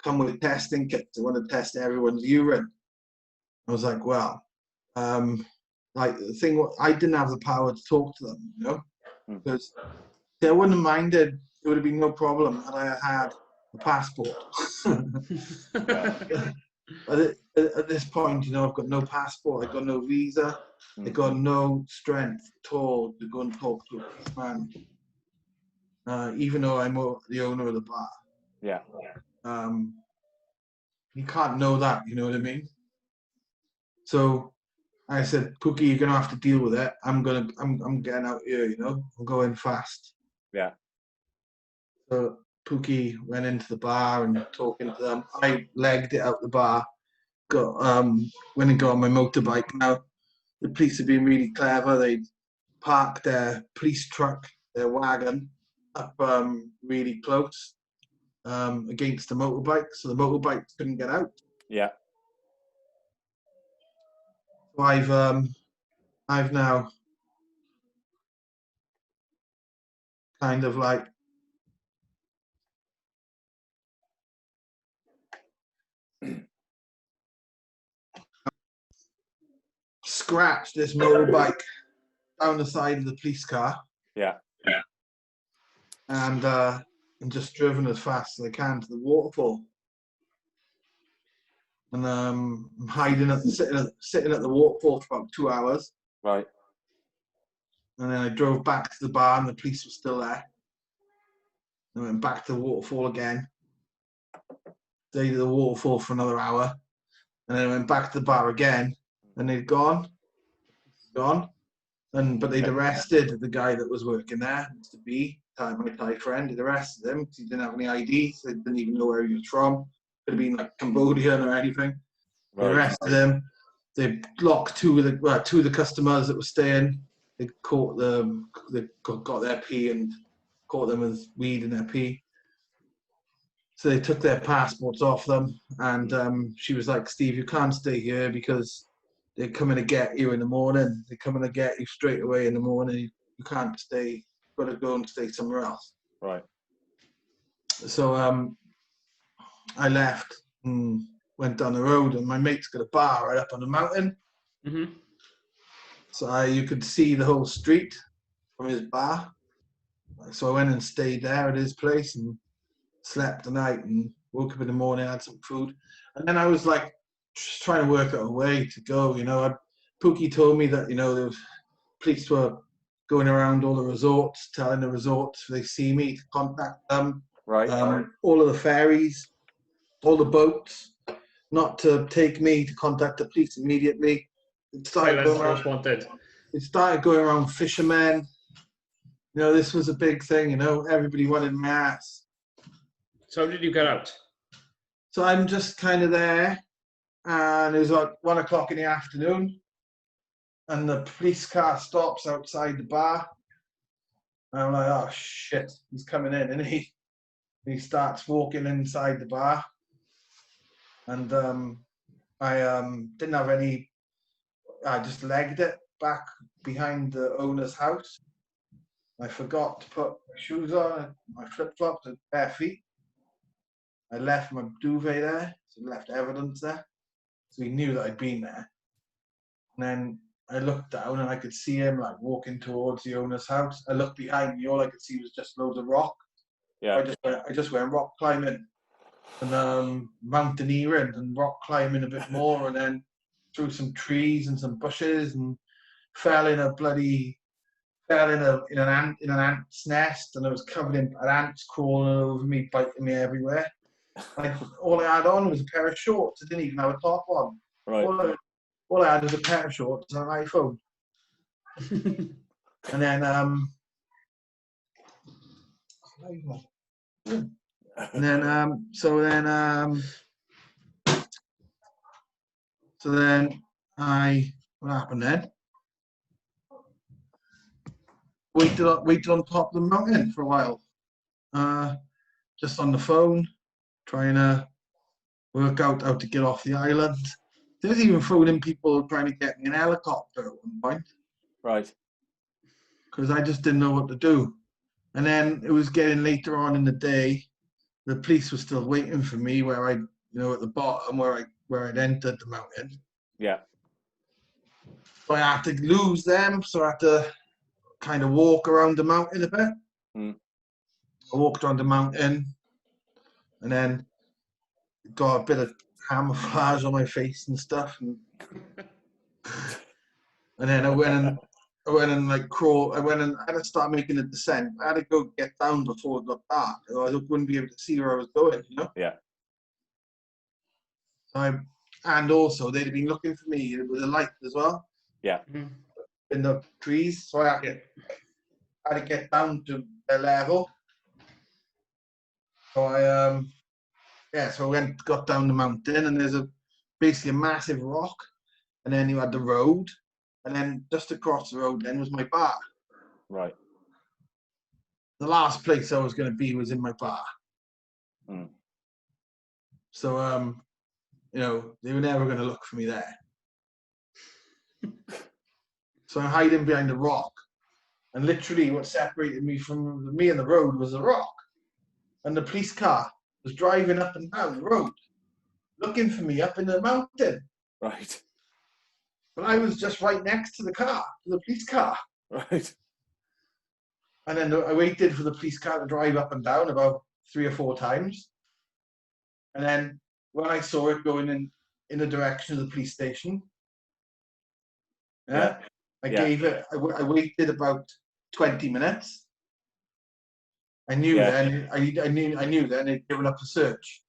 come with testing kits. They want to test everyone's urine. I was like, well, like the thing, I didn't have the power to talk to them, you know, because I wouldn't have minded. It would have been no problem had I had a passport. At this point, you know, I've got no passport, I've got no visa, I've got no strength at all to go and talk to a policeman, even though I'm the owner of the bar. Yeah. You can't know that, you know what I mean? So I said, Pookie, you're gonna have to deal with it. I'm getting out here, you know. I'm going fast. Yeah. So Pookie went into the bar and talking to them. I legged it out the bar. Went and got on my motorbike. Now the police have been really clever. They parked their police truck, their wagon, up really close against the motorbike, so the motorbike couldn't get out. Yeah. So I've now kind of like scratched this motorbike down the side of the police car. Yeah. And just driven as fast as I can to the waterfall. And I'm sitting at the waterfall for about 2 hours. Right. And then I drove back to the bar and the police were still there. I went back to the waterfall again. Stayed at the waterfall for another hour. And then I went back to the bar again and they'd gone. But they'd arrested the guy that was working there, Mr. B, my Thai friend. They'd arrested him because he didn't have any ID, so they didn't even know where he was from. Could have been like Cambodian or anything. They arrested him. They locked two of the customers that were staying. They caught them. They got their pee and caught them with weed in their pee. So they took their passports off them, and she was like, "Steve, you can't stay here because they're coming to get you in the morning. They're coming to get you straight away in the morning. You can't stay. You've got to go and stay somewhere else." Right. So I left and went down the road, and my mate's got a bar right up on the mountain. Mm-hmm. So you could see the whole street from his bar. So I went and stayed there at his place and slept the night and woke up in the morning, had some food. And then I was like, just trying to work out a way to go, you know. Pookie told me that, you know, the police were going around all the resorts, telling the resorts if they see me to contact them. Right. All of the ferries, all the boats, not to take me, to contact the police immediately. It started going around fishermen. You know, this was a big thing, you know, everybody wanted my ass. So how did you get out? So I'm just kind of there, and it was like 1 o'clock in the afternoon, and the police car stops outside the bar. And I'm like, oh shit, he's coming in, and he starts walking inside the bar. And I didn't have any, I just legged it back behind the owner's house. I forgot to put my shoes on, my flip-flops and bare feet. I left my duvet there, so left evidence there. So he knew that I'd been there. And then I looked down and I could see him like walking towards the owner's house. I looked behind me, all I could see was just loads of rock. Yeah. I just went rock climbing and mountaineering and rock climbing a bit more, and then through some trees and some bushes, and fell in an ant's nest, and I was covered in ants crawling over me, biting me everywhere. All I had on was a pair of shorts. I didn't even have a top on. Right. All I had was a pair of shorts and an iPhone. And then what happened then? Waited on top of the mountain for a while. Just on the phone, trying to work out how to get off the island. There was even phoning people trying to get me an helicopter at one point. Right. Because I just didn't know what to do. And then it was getting later on in the day. The police were still waiting for me where at the bottom where I'd entered the mountain. Yeah. So I had to lose them. So I had to kind of walk around the mountain a bit. Mm. I walked around the mountain and then got a bit of camouflage on my face and stuff. And then I went and like crawl. I had to start making a descent. I had to go get down before it got dark, otherwise I wouldn't be able to see where I was going, you know? Yeah. And also they'd been looking for me with a light as well. Yeah. In the trees, so I had to get down to their level. So I got down the mountain, and there's basically a massive rock, and then you had the road, and then just across the road then was my bar. Right. The last place I was going to be was in my bar. So they were never going to look for me there. So I'm hiding behind a rock, and literally what separated me from me and the road was a rock, and the police car was driving up and down the road, looking for me up in the mountain. Right. But I was just right next to the police car. Right. And then I waited for the police car to drive up and down about 3 or 4 times. And then when I saw it going in the direction of the police station, I waited about 20 minutes. I knew then they'd given up the search.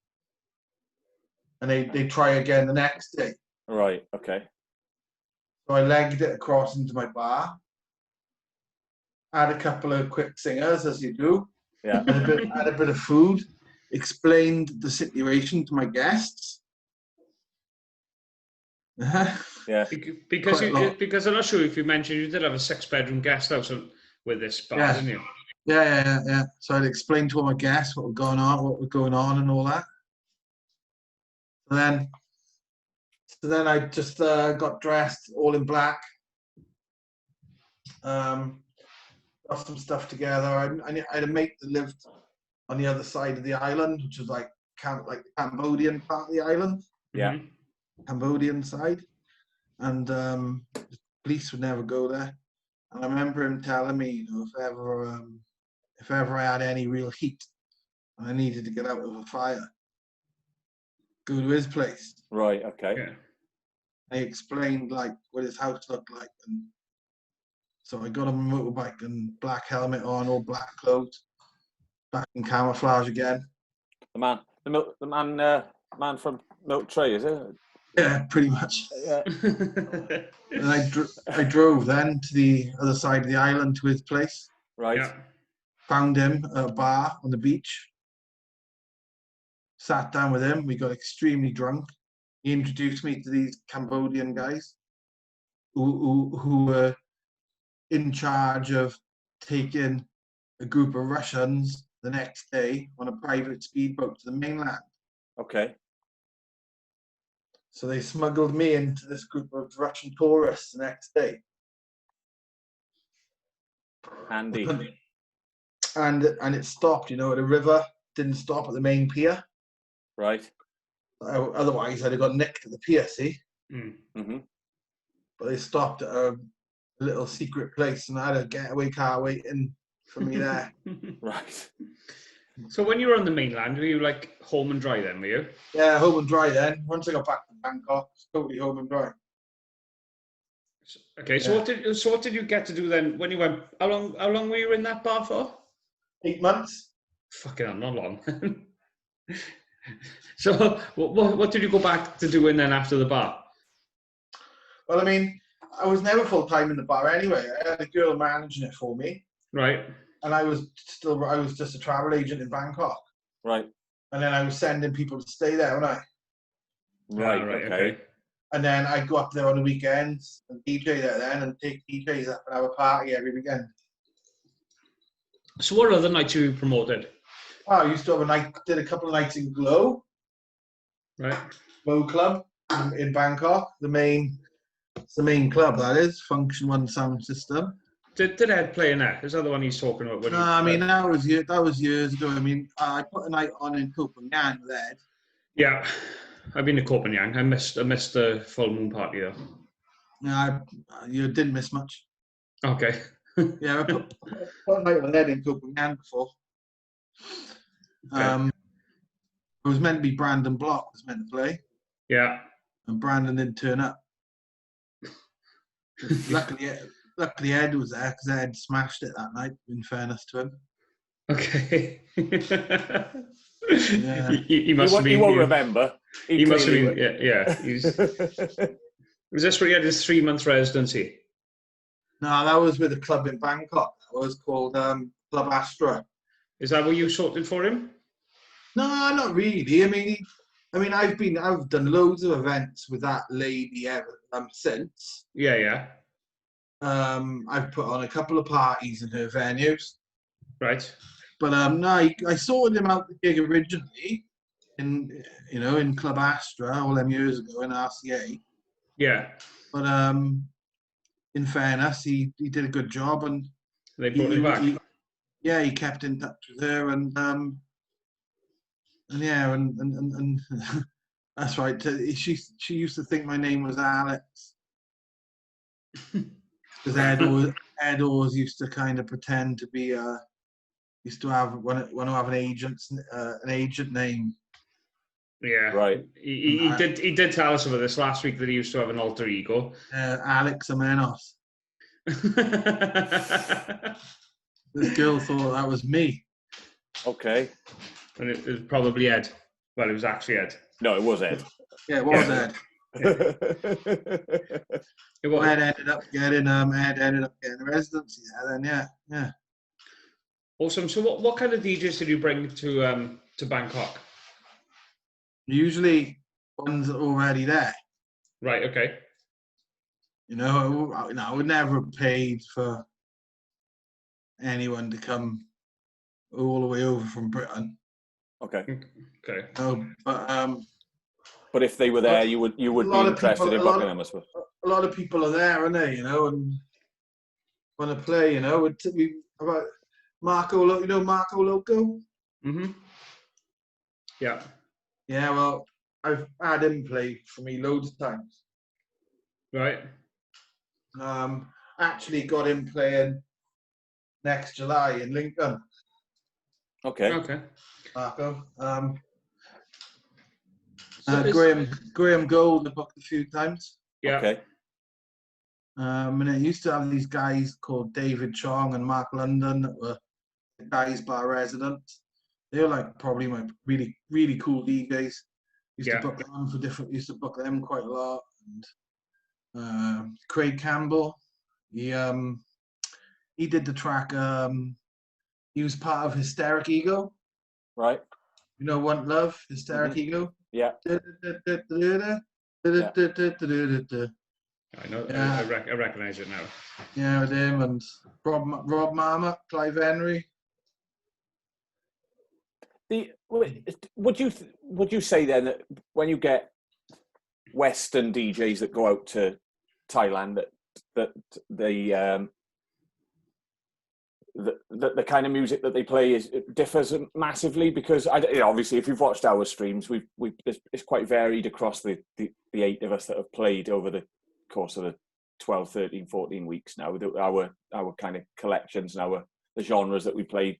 And they'd try again the next day. Right, okay. So I legged it across into my bar. Had a couple of quick singers, as you do. Yeah. Had a bit of food. Explained the situation to my guests. Yeah. Because I'm not sure if you mentioned you did have a 6-bedroom guest house with this bar, didn't you? Yeah. So I'd explained to all my guests what was going on, and all that. So then I just got dressed all in black. Got some stuff together. I had a mate that lived on the other side of the island, which was like the Cambodian part of the island. Yeah. Cambodian side. And the police would never go there. And I remember him telling me, if ever I had any real heat and I needed to get out of a fire, go to his place. Right, okay. Yeah. He explained like what his house looked like, and so I got on my motorbike and black helmet on, all black clothes, back in camouflage again. The man from Milk Tray, is it? Yeah, pretty much. Yeah. And I drove then to the other side of the island to his place. Right. Yeah. Found him at a bar on the beach. Sat down with him. We got extremely drunk. He introduced me to these Cambodian guys who were in charge of taking a group of Russians the next day on a private speedboat to the mainland. Okay. So they smuggled me into this group of Russian tourists the next day. Handy. And it stopped, the river didn't stop at the main pier. Right. Otherwise, I'd have got nicked at the pier, see? Mm-hmm. But they stopped at a little secret place, and I had a getaway car waiting for me there. Right. So when you were on the mainland, were you like home and dry then, were you? Yeah, home and dry then. Once I got back to Bangkok, it's totally home and dry. Okay, so what did you get to do then when you went? How long were you in that bar for? 8 months. Fucking hell, not long. So what did you go back to doing then after the bar? Well, I mean, I was never full time in the bar anyway. I had a girl managing it for me. Right. And I was just a travel agent in Bangkok. Right. And then I was sending people to stay there, wasn't I? Right. Okay. And then I'd go up there on the weekends and DJ there then, and take DJs up and have a party every weekend. So what other nights you promoted? Oh, I used to have did a couple of nights in Glow. Right. Glow Club in Bangkok. It's the main club, that is. Function One sound system. Did Ed play in that? Is that the one he's talking about? No, I mean, that was years ago. I mean, I put a night on in Copenhagen with Ed. Yeah. I've been to Copenhagen. I missed the full moon party though. Yeah, you didn't miss much. Okay. Yeah, I put a night with Ed in Copenhagen before. Okay. It was meant to be Brandon Block was meant to play. Yeah. And Brandon didn't turn up. Luckily Ed was there because Ed smashed it that night, in fairness to him. Okay. Yeah. He must have been. He won't remember. He must have been. Yeah. Was this where he had his 3-month residency? No, that was with a club in Bangkok. That was called Club Astra. Is that what you sorted for him? No, not really. I mean, I've done loads of events with that lady ever since. Yeah. I've put on a couple of parties in her venues. Right. But no, I sorted him out the gig originally in Club Astra all them years ago in RCA. Yeah. But in fairness, he did a good job, and they brought him back. He kept in touch with her, and that's right. She used to think my name was Alex because Ed always used to kind of pretend to be used to want to have an agent name. Yeah, right. He did tell us about this last week that he used to have an alter ego. Alex Amenos. This girl thought that was me. Okay. And it was probably Ed. Well, it was actually Ed. No, it was Ed. Yeah, it was Ed. It was. Ed ended up getting a residency there. Then yeah. Awesome. So what kind of DJs did you bring to Bangkok? Usually ones that are already there. Right. Okay. I would never have paid for anyone to come all the way over from Britain. Okay. But if they were there, you would be interested in booking them, I suppose. A lot of people are there, aren't they? And want to play. It took me about Marco. Marco Loco. Mhm. Yeah. Yeah. Well, I've had him play for me loads of times. Right. Actually got him playing next July in Lincoln. Okay. Marco. Graham Gold I booked a few times. Yeah. Okay. And I used to have these guys called David Chong and Mark London that were the guys bar residents. They were like probably my really, really cool DJs. Used to book them quite a lot. And Craig Campbell, he did the track. He was part of Hysteric Ego. Right. Want Love, Hysteric Ego. Yeah. I know. Yeah. I recognize it now. Yeah, with him and Rob Mama, Clive Henry. Would you say then that when you get Western DJs that go out to Thailand that the kind of music that they play differs massively? Because obviously if you've watched our streams, it's quite varied across the 8 of us that have played over the course of the 12, 13, 14 weeks now. Our kind of collections and the genres that we play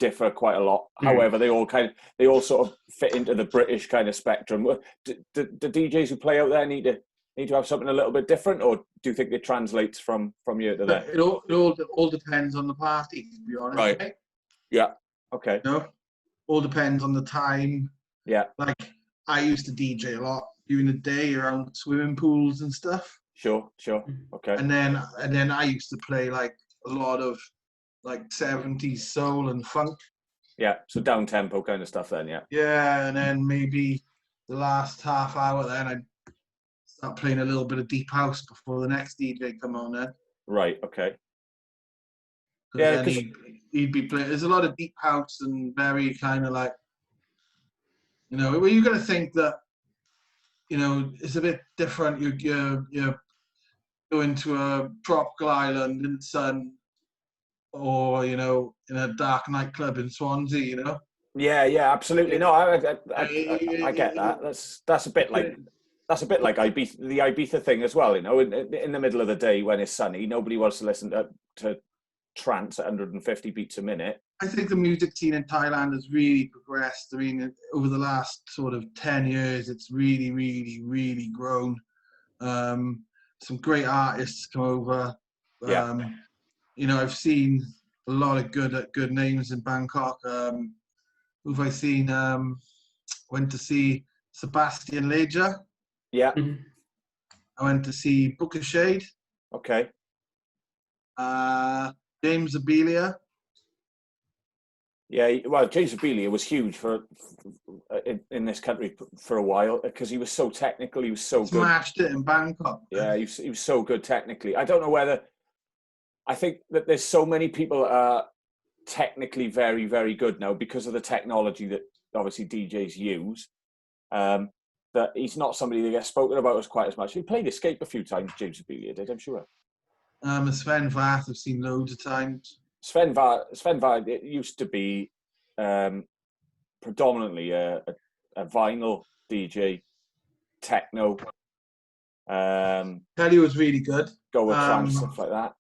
differ quite a lot. However, they all sort of fit into the British kind of spectrum. Do DJs who play out there need to have something a little bit different, or do you think it translates from here to there? It all depends on the party, to be honest. Right. Yeah. Okay. All depends on the time. Yeah. Like I used to DJ a lot during the day around swimming pools and stuff. Sure. Okay. And then I used to play like a lot of like 70s soul and funk. Yeah. So down tempo kind of stuff then. Yeah. Yeah, and then maybe the last half hour then I'd start playing a little bit of deep house before the next DJ come on then. Right. Okay. Yeah, because he'd be playing. There's a lot of deep house and very kind of like, well, you got to think that, it's a bit different. You're going to a tropical island in the sun, or in a dark nightclub in Swansea. Yeah, absolutely. No, I get that. That's a bit like Ibiza, the Ibiza thing as well. In the middle of the day when it's sunny, nobody wants to listen to trance at 150 beats a minute. I think the music scene in Thailand has really progressed. I mean, over the last sort of 10 years, it's really, really, really grown. Some great artists come over. I've seen a lot of good names in Bangkok. who've I seen? Went to see Sebastian Leger. Yeah. I went to see Booker Shade. Okay. James Abelia. Yeah, well, James Abelia was huge in this country for a while because he was so technical. He was so good. Smashed it in Bangkok. Yeah, he was so good technically. I don't know whether. I think that there's so many people technically very, very good now because of the technology that obviously DJs use. That he's not somebody that gets spoken about as quite as much. He played Escape a few times. James Abelia did, I'm sure. Sven Vath, I've seen loads of times. Sven Vath, it used to be predominantly a vinyl DJ, techno. Kelly was really good. Go with trance, stuff like that.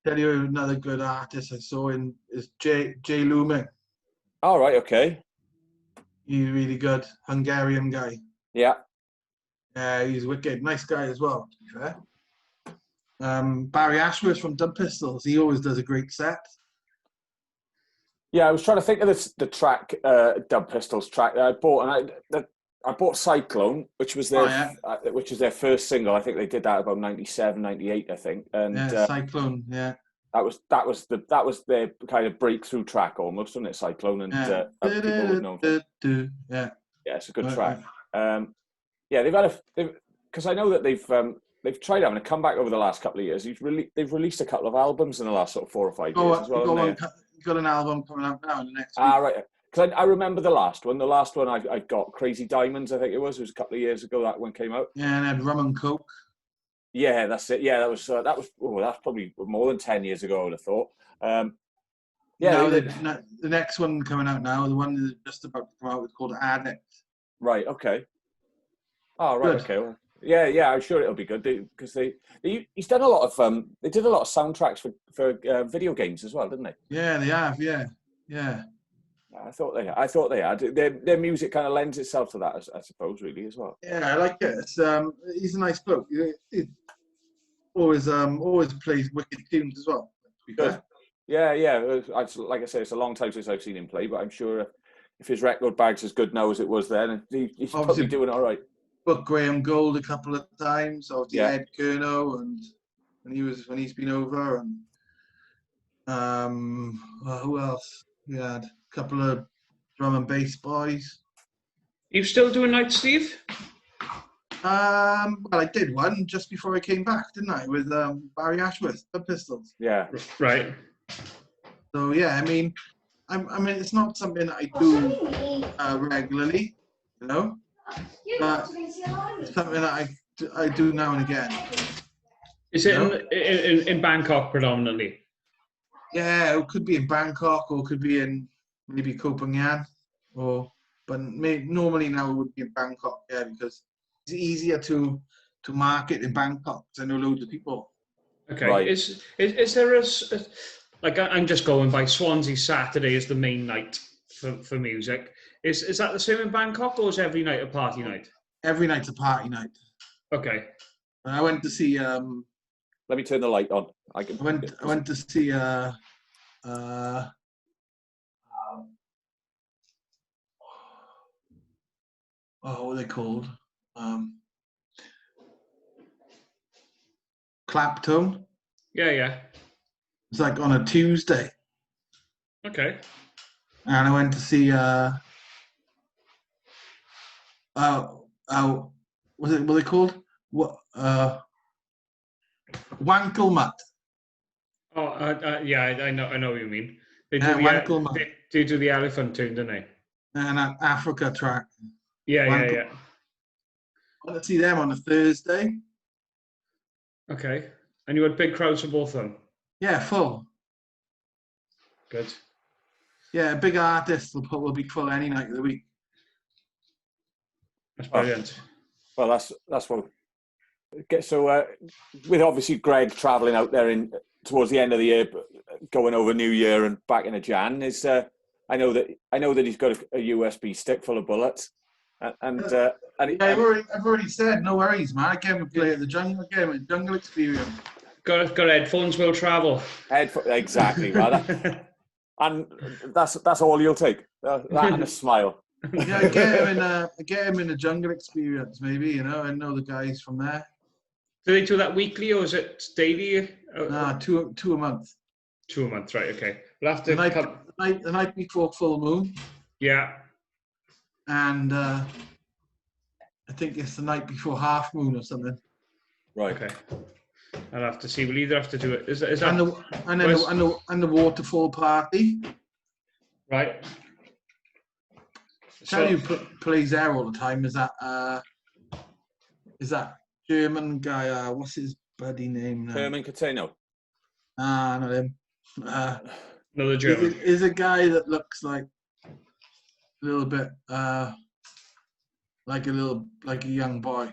Tell you another good artist I saw is Jay Lumen. All right, okay. He's really good. Hungarian guy. Yeah. He's wicked. Nice guy as well, to be fair. Barry Ashworth from Dub Pistols. He always does a great set. Yeah, I was trying to think of the track, Dub Pistols track that I bought, and I bought Cyclone, which was their first single. I think they did that about 97, 98, I think. And Cyclone, yeah. That was their kind of breakthrough track almost, wasn't it? Cyclone, and people would know. Yeah, it's a good track. They've because I know that they've tried having a comeback over the last couple of years. They've released a couple of albums in the last sort of 4 or 5 years as well. Got an album coming out now in the next week. Right. Because I remember the last one. The last one I got Crazy Diamonds, I think it was. It was a couple of years ago that one came out. Yeah, and then Rum and Coke. Yeah, that's it. Yeah, that's probably more than 10 years ago, I would have thought. The next one coming out now, the one that's just about to come out, is called Addict. Right, okay. Oh, right, okay. Well, yeah, I'm sure it'll be good because he's done a lot of they did a lot of soundtracks for video games as well, didn't they? Yeah, they have. Yeah. I thought they had. Their music kind of lends itself to that, I suppose, really, as well. Yeah, I like it. He's a nice bloke. He always plays wicked tunes as well. Good. Yeah. Like I say, it's a long time since I've seen him play, but I'm sure if his record bag's as good now as it was then, he's probably doing all right. Booked Graham Gold a couple of times, obviously Ed Kerno, and when he's been over, and who else? We had a couple of drum and bass boys. You still doing nights, Steve? Well, I did one just before I came back, didn't I? With Barry Ashworth, the Pistols. Yeah. Right. So yeah, I mean, it's not something that I do regularly, you know. But it's something that I do now and again. Is it in Bangkok predominantly? Yeah, it could be in Bangkok, or it could be in maybe Koh Phangan, but normally now it would be in Bangkok, yeah, because it's easier to market in Bangkok because I know loads of people. Okay, right. Is there like I'm just going by Swansea Saturday is the main night for music. Is that the same in Bangkok, or is every night a party night? Every night's a party night. Okay. I went to see. Let me turn the light on. I went to see. What are they called? Claptone. Yeah. It's like on a Tuesday. Okay. And I went to see what are they called? Wankelmat. Oh, yeah, I know what you mean. They do the elephant tune, don't they? And an Africa track. Yeah. I went to see them on a Thursday. Okay. And you had big crowds for both of them? Yeah, full. Good. Yeah, a big artist will be full any night of the week. That's brilliant. Well, that's what. So, with obviously Greg travelling out there towards the end of the year, going over New Year and back into Jan, I know that he's got a USB stick full of bullets, and I've already said no worries, man. I came to play at the jungle game, a jungle experience. Got headphones will travel. Exactly, right. And that's all you'll take. That and a smile. Yeah, get him in a jungle experience, maybe. I know the guys from there. Do they do that weekly or is it daily? Nah, two a month. 2 a month, right? Okay. We'll have to the night before full moon. Yeah. And I think it's the night before half moon or something. Right. Okay. I'll have to see. We'll either have to do it. Is that and the waterfall party. Right. Tell you plays there all the time. Is that German guy? What's his bloody name now? Herman Cateno. Not him. Another German. Is a guy that looks like a little bit like a young boy.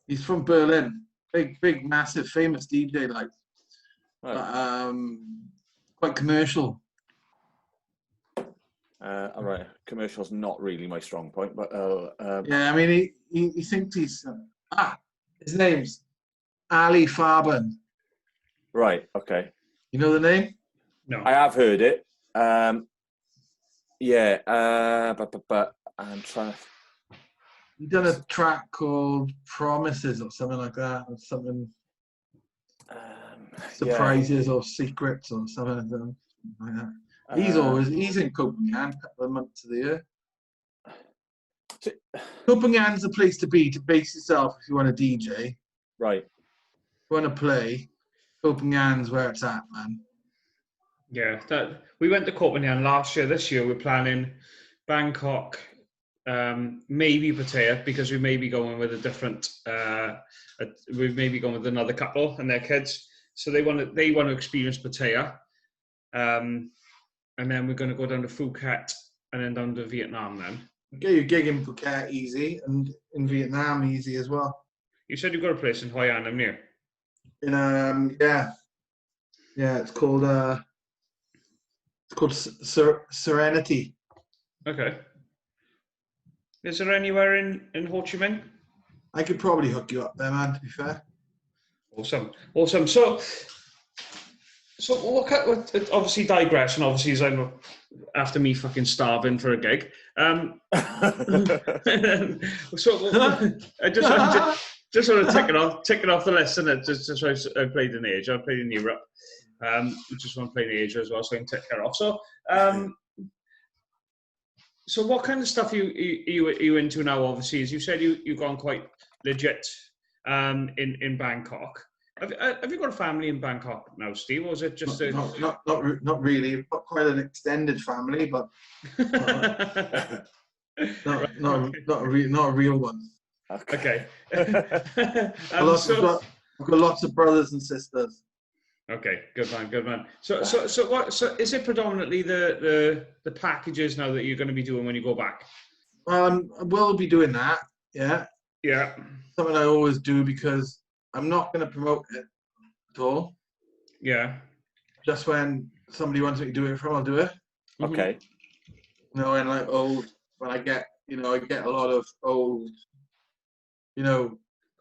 He's from Berlin. Big, massive, famous DJ, like, Right. Quite commercial. All right. Commercial's not really my strong point, but yeah, I mean, he thinks he's his name's Ali Farben. Right. Okay. You know the name? No. I have heard it. Yeah. But I'm trying to. He done a track called Promises or something like that, or something. Surprises or secrets or something like that. He's in Copenhagen a couple of months of the year. Copenhagen's the place to be to base yourself if you want to DJ. Right. If you want to play, Copenhagen's where it's at, man. Yeah, we went to Copenhagen last year. This year we're planning Bangkok, maybe Pattaya, because we may be going with a different. We may be going with another couple and their kids, so they want to experience Pattaya, and then we're going to go down to Phuket and then down to Vietnam. Then get your gig in Phuket easy, and in Vietnam easy as well. You said you've got a place in Hoi An, near. Yeah, it's called Serenity. Okay. Is there anywhere in Ho Chi Minh? I could probably hook you up there, man, to be fair. Awesome. So what obviously digression, obviously, is I'm after me fucking starving for a gig. So I just sort of tick it off the list, and just I played in Asia, I played in Europe. Just want to play in Asia as well, so I can tick that off. So what kind of stuff are you into now? Obviously, as you said, you've gone quite legit in Bangkok. Have you got a family in Bangkok now, Steve, or is it just not really? We've got quite an extended family, but not a real one. Okay. I've got lots of brothers and sisters. Okay, good man. So is it predominantly the packages now that you're going to be doing when you go back? I will be doing that. Yeah. Yeah. Something I always do because I'm not going to promote it at all. Yeah. Just when somebody wants me to do it for, I'll do it. Okay. And like when I get a lot of old,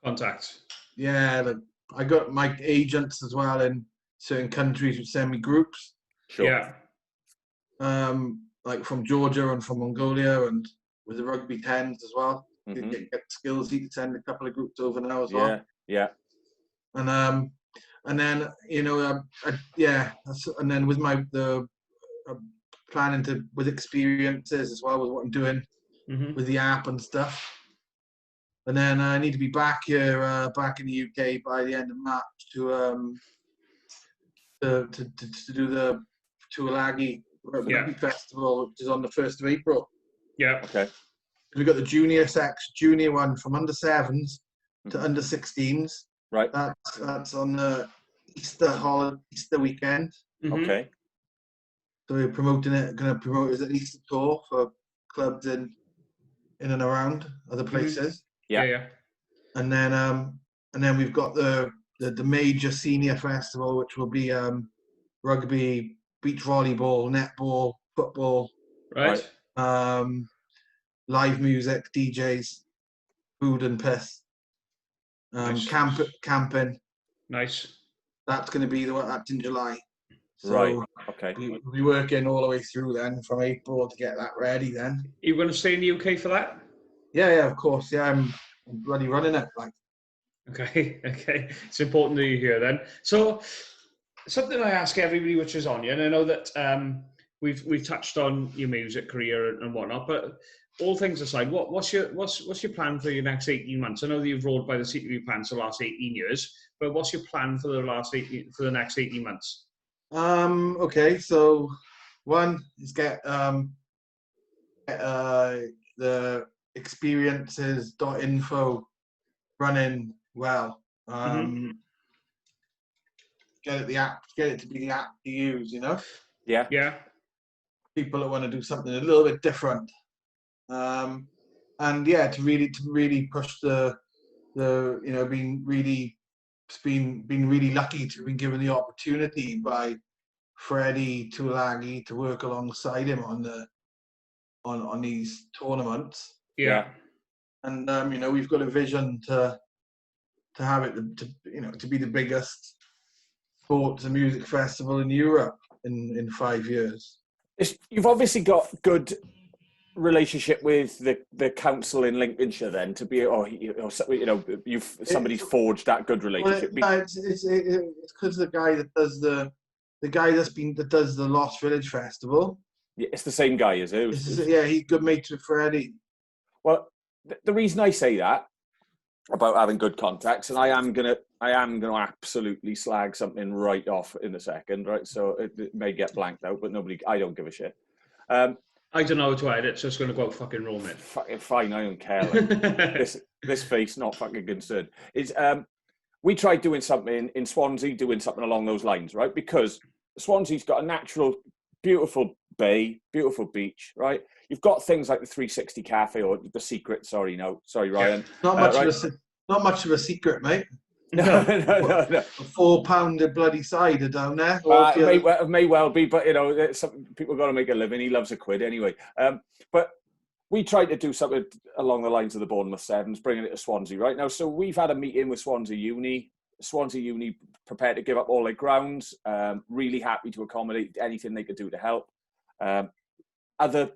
contacts. Yeah, I got my agents as well in certain countries who send me groups. Sure. Yeah. Like from Georgia and from Mongolia, and with the rugby 10s as well. Mm-hmm. Get skills. He can send a couple of groups over now as well. Yeah. And then and then with planning with experiences as well with what I'm doing with the app and stuff. And then I need to be back here, back in the UK by the end of March to do the Tuolagi Rugby Festival, which is on the 1st of April. Yeah. Okay. We've got the junior one from under 7s to under 16s. Right. That's on the Easter weekend. Okay. So we're promoting it. Going to promote it as an Easter tour for clubs in and around other places. Yeah. And then we've got the major senior festival, which will be rugby, beach volleyball, netball, football. Right. Live music, DJs, food and piss. Nice. Camping. Nice. That's going to be that's in July. So right. Okay. we work in all the way through then from April to get that ready then. Are you going to stay in the UK for that? Yeah, of course. Yeah, I'm bloody running it. Like. Okay. It's important that you hear then. So something I ask everybody which is on you, and I know that we've touched on your music career and whatnot, but all things aside, what's your plan for your next 18 months? I know that you've rolled by the seat of your pants the last 18 years, but what's your plan for the next 18 months? Okay, so one is get the experiences.info running well. Get it to be the app to use, you know? Yeah. People that want to do something a little bit different. And yeah, to really push the being really lucky to have been given the opportunity by Freddie Tulagi to work alongside him on these tournaments. Yeah. And we've got a vision to have it to be the biggest sports and music festival in Europe in 5 years. You've obviously got good relationship with the council in Lincolnshire then to be somebody's forged that good relationship. Well, it's because the guy that does that does the Lost Village Festival. Yeah, it's the same guy, is it? Yeah, he's good mates with Freddie. Well, the reason I say that about having good contacts, and I am gonna absolutely slag something right off in a second, right? So it may get blanked out, but I don't give a shit. I don't know how to edit, so it's going to go out fucking raw, mate. Fucking fine, I don't care. Like, this face, not fucking concerned. We tried doing something in Swansea, doing something along those lines, right? Because Swansea's got a natural, beautiful bay, beautiful beach, right? You've got things like the 360 Cafe or the Secret. Sorry, Ryan. Not much of a secret, mate. No. A 4 pounder bloody cider down there. It may well be, but some people got to make a living. He loves a quid anyway. But we tried to do something along the lines of the Bournemouth Sevens, bringing it to Swansea right now. So we've had a meeting with Swansea Uni. Swansea Uni prepared to give up all their grounds. Really happy to accommodate anything they could do to help. Other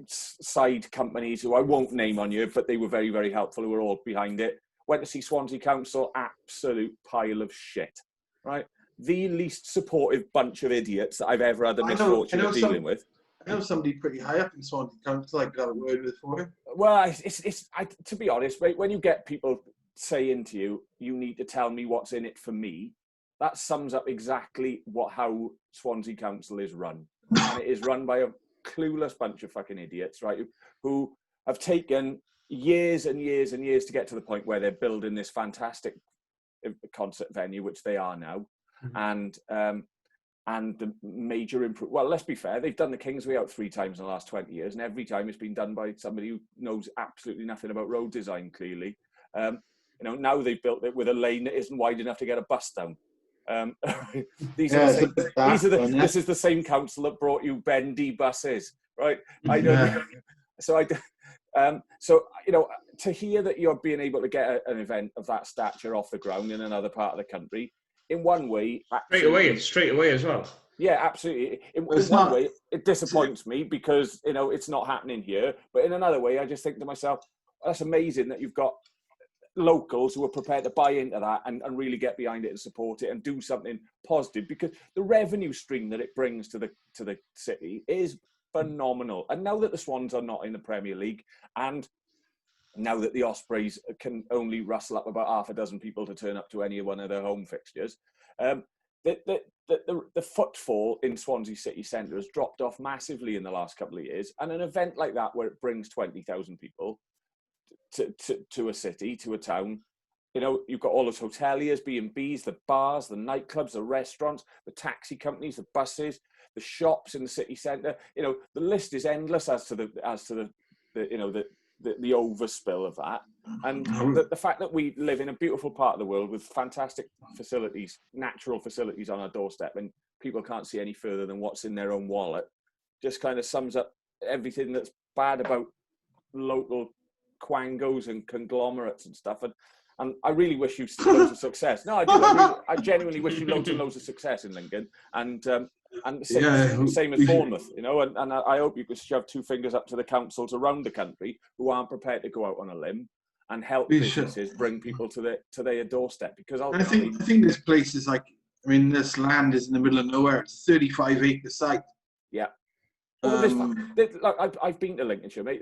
side companies who I won't name on you, but they were very, very helpful. Who were all behind it. Went to see Swansea Council, absolute pile of shit, right? The least supportive bunch of idiots that I've ever had the misfortune of dealing with. I know somebody pretty high up in Swansea Council I got a word with for him. Well, to be honest, mate, when you get people saying to you, you need to tell me what's in it for me, that sums up exactly how Swansea Council is run. And it is run by a clueless bunch of fucking idiots, right? Who have taken years and years and years to get to the point where they're building this fantastic concert venue, which they are now, and the major well, let's be fair, they've done the Kingsway out 3 times in the last 20 years, and every time it's been done by somebody who knows absolutely nothing about road design. Clearly, now they've built it with a lane that isn't wide enough to get a bus down. This is the same council that brought you bendy buses, right? To hear that you're being able to get an event of that stature off the ground in another part of the country, in one way, straight away as well. Yeah, absolutely. In one way, it disappoints me because it's not happening here. But in another way, I just think to myself, that's amazing that you've got locals who are prepared to buy into that and really get behind it and support it and do something positive, because the revenue stream that it brings to the city is phenomenal. And now that the Swans are not in the Premier League, and now that the Ospreys can only rustle up about half a dozen people to turn up to any one of their home fixtures, the footfall in Swansea city centre has dropped off massively in the last couple of years. And an event like that, where it brings 20,000 people to a city, to a town, you've got all those hoteliers, B&Bs, the bars, the nightclubs, the restaurants, the taxi companies, the buses, the shops in the city centre. The list is endless as to the overspill of that. And the fact that we live in a beautiful part of the world with fantastic facilities, natural facilities on our doorstep, and people can't see any further than what's in their own wallet, just kind of sums up everything that's bad about local quangos and conglomerates and stuff. And And I really wish you loads of success. No, I do. I genuinely wish you loads and loads of success in Lincoln. And same as Bournemouth, you know. And I hope you can shove two fingers up to the councils around the country who aren't prepared to go out on a limb and help businesses bring people to their doorstep. Because I think this place is like, I mean, this land is in the middle of nowhere. It's a 35-acre site. Yeah. I've been to Lincolnshire, mate.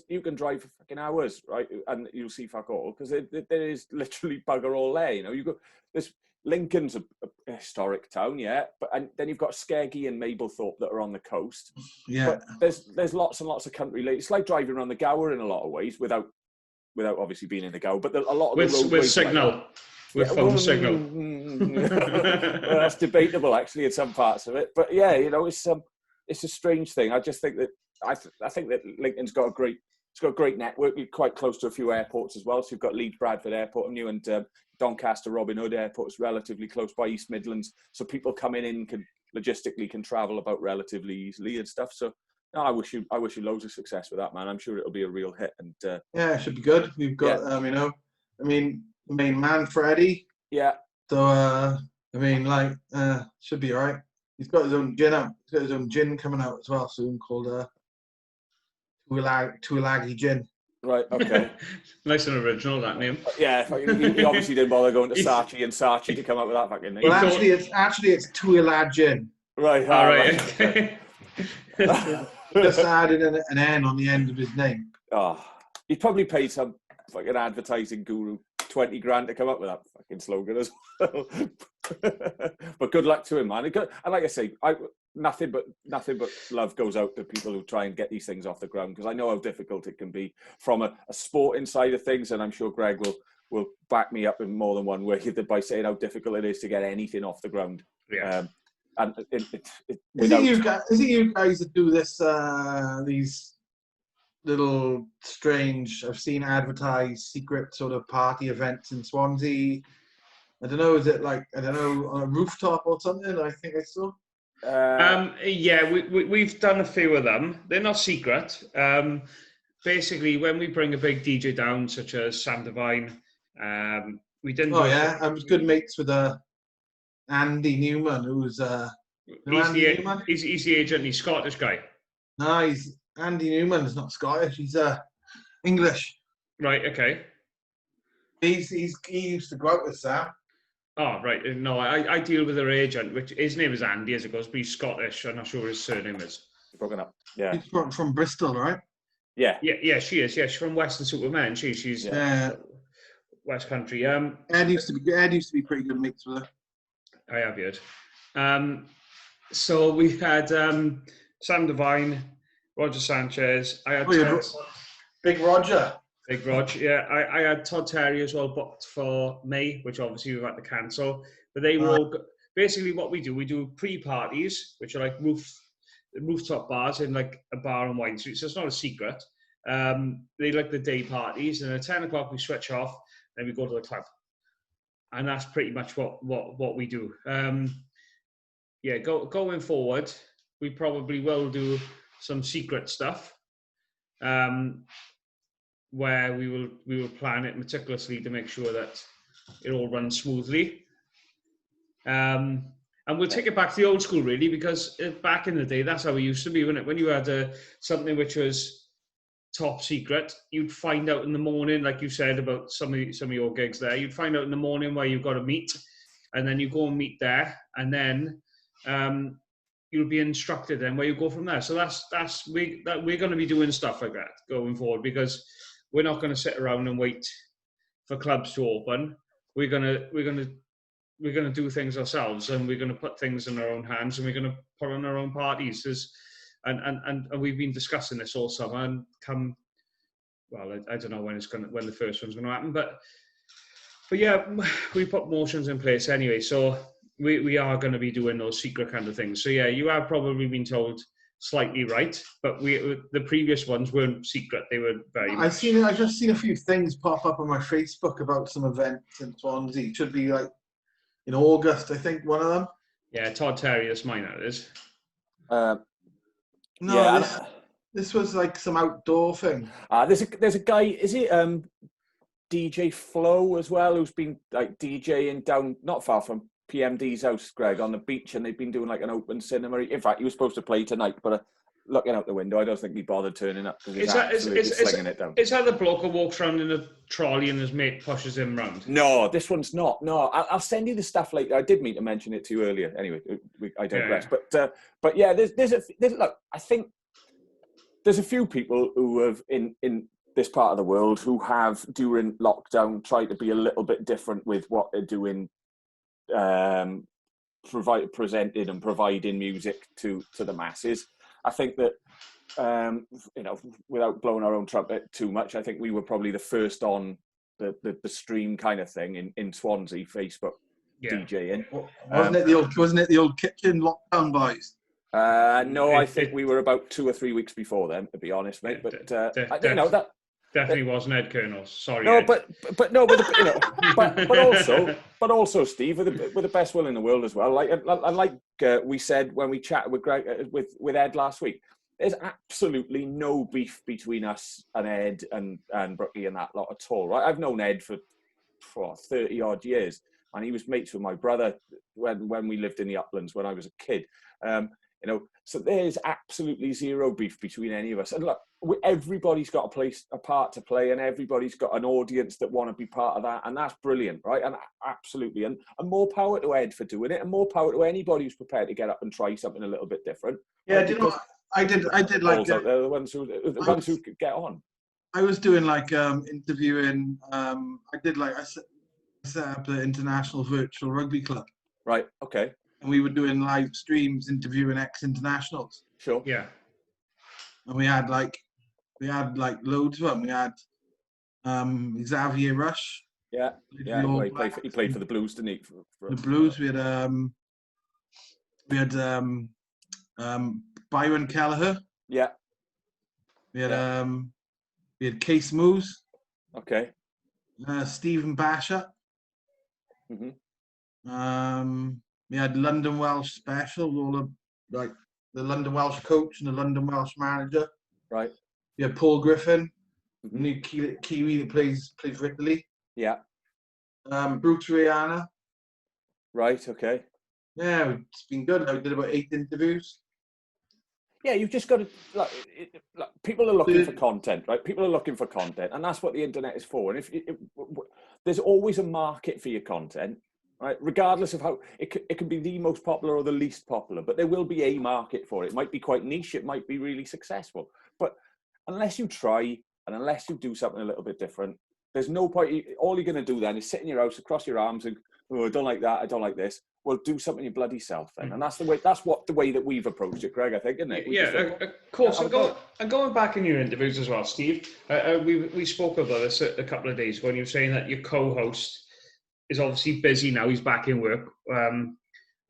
You can drive for fucking hours, right, and you'll see fuck all because there is literally bugger all there. You know, Lincoln's a historic town, yeah, and then you've got Skeggy and Mablethorpe that are on the coast. Yeah, but there's lots and lots of country. It's like driving around the Gower in a lot of ways, without obviously being in the Gower. But a lot of the roadways with signal. With phone signal. Well, that's debatable, actually, in some parts of it. But yeah, you know, it's a strange thing. I just think that I think that Lincoln's got a great network. You're quite close to a few airports as well. So you've got Leeds Bradford Airport and Doncaster Robin Hood Airport is relatively close by, East Midlands. So people coming in can travel about relatively easily and stuff. So no, I wish you loads of success with that, man. I'm sure it'll be a real hit. And yeah, it should be good. We've got the main man Freddie. Yeah. So should be all right. He's got his own gin out. He's got his own gin coming out as well soon called Tuilagi Gin. Right, okay. Nice and original, that name. Yeah, he obviously didn't bother going to Saatchi and Saatchi to come up with that fucking name. Well, actually it's Tuilagi Gin. Right, all right. Okay. Just added an N on the end of his name. Oh, he probably paid some fucking advertising guru 20 grand to come up with that fucking slogan as well. But good luck to him, man. And like I say, nothing but love goes out to people who try and get these things off the ground, because I know how difficult it can be from a sporting side of things, and I'm sure Greg will back me up in more than one way by saying how difficult it is to get anything off the ground. Yeah. Is it you guys that do this these little strange, I've seen advertised secret sort of party events in Swansea? I don't know, is it like, I don't know, on a rooftop or something? I think I saw. Yeah, we've done a few of them. They're not secret. Basically, when we bring a big DJ down, such as Sam Divine, we didn't. Oh yeah, I was good mates with Andy Newman, who's he's the agent. He's a Scottish guy. No, Andy Newman's not Scottish. He's English. Right. Okay. He used to go out with Sam. Oh, right. No, I deal with their agent, which his name is Andy as it goes, but he's Scottish. I'm not sure what his surname is. Broken up. Yeah. He's from Bristol, right? Yeah. Yeah, she is. Yeah, she's from Western Superman. She's West Country. Ed used to be pretty good mates with her. I have heard. So we had Sam Divine, Roger Sanchez. I had Big Roger. Big Rog, yeah. I had Todd Terry as well booked for May, which obviously we've had to cancel. But they were all basically what we do pre-parties, which are like rooftop bars in like a bar and wine street. So it's not a secret. They like the day parties, and at 10 o'clock we switch off, then we go to the club, and that's pretty much what we do. Going forward, we probably will do some secret stuff. Where we will plan it meticulously to make sure that it all runs smoothly. And we'll take it back to the old school, really, because back in the day, that's how it used to be, wasn't it? When you had something which was top secret, you'd find out in the morning, like you said about some of your gigs there, you'd find out in the morning where you've got to meet, and then you go and meet there, and then you'll be instructed then where you go from there. So we're going to be doing stuff like that going forward, because we're not going to sit around and wait for clubs to open. We're going to do things ourselves, and we're going to put things in our own hands, and we're going to put on our own parties. And we've been discussing this all summer, and I don't know when the first one's going to happen, but yeah, we put motions in place anyway. So we are going to be doing those secret kind of things. So yeah, you have probably been told slightly right, but the previous ones weren't secret. They were very much... I've just seen a few things pop up on my Facebook about some events in Swansea. It should be like in August, I think, one of them. Yeah, Todd Terry, that's mine, that is. This was like some outdoor thing. There's a guy, is it DJ Flo as well, who's been like DJing down not far from PMD's house, Greg, on the beach, and they've been doing like an open cinema. In fact, he was supposed to play tonight, but looking out the window, I don't think he bothered turning up because he's absolutely slinging it down. Is that the bloke who walks around in a trolley and his mate pushes him round? No, this one's not. No, I'll send you the stuff later. I did mean to mention it to you earlier. Anyway, I digress. Yeah. But yeah, there's look. I think there's a few people who have in this part of the world who have during lockdown tried to be a little bit different with what they're doing, presenting and providing music to the masses. I think that, without blowing our own trumpet too much, I think we were probably the first on the stream kind of thing in Swansea, Facebook DJing. Wasn't it the old kitchen lockdown boys? No, I think we were about 2 or 3 weeks before them, to be honest, mate. But that definitely wasn't Ed Colonel. Sorry. No, Ed. but also, Steve, with the best will in the world as well. Like we said when we chatted with Greg, with Ed last week, there's absolutely no beef between us and Ed and Brookie and that lot at all, right? I've known Ed for 30 odd years, and he was mates with my brother when we lived in the uplands when I was a kid. So there's absolutely zero beef between any of us. And look, everybody's got a part to play, and everybody's got an audience that want to be part of that, and that's brilliant, right? And absolutely, and more power to Ed for doing it, and more power to anybody who's prepared to get up and try something a little bit different. Yeah, right? Do you know what? I did like they're the ones who could get on. I was doing like interviewing. I set up the International Virtual Rugby Club. Right. Okay. And we were doing live streams interviewing ex-internationals. Sure. Yeah. And we had like loads of them. We had Xavier Rush. Yeah. Well, he played for the Blues, didn't he? For the Blues. We had Byron Kelleher. Yeah. We had Case Moose. Okay. Stephen Basher. Mm-hmm. We had London Welsh Special, all the London Welsh coach and the London Welsh manager. Right. We had Paul Griffin, new Kiwi that plays for Italy. Yeah. Bruce Rihanna. Right. Okay. Yeah, it's been good. I did about 8 interviews. Yeah, you've just got to people are looking for content, right? People are looking for content, and that's what the internet is for. And if there's always a market for your content. Right, regardless of how it can be the most popular or the least popular, but there will be a market for it. It might be quite niche, it might be really successful, but unless you try and unless you do something a little bit different, there's no point. All you're going to do then is sit in your house, across your arms, and I don't like that, I don't like this. Well, do something your bloody self then, and that's the way. That's the way that we've approached it, Greg. I think, isn't it? Of course. And going back in your interviews as well, Steve. We spoke about this a couple of days when you were saying that your co-host is obviously busy now. He's back in work. And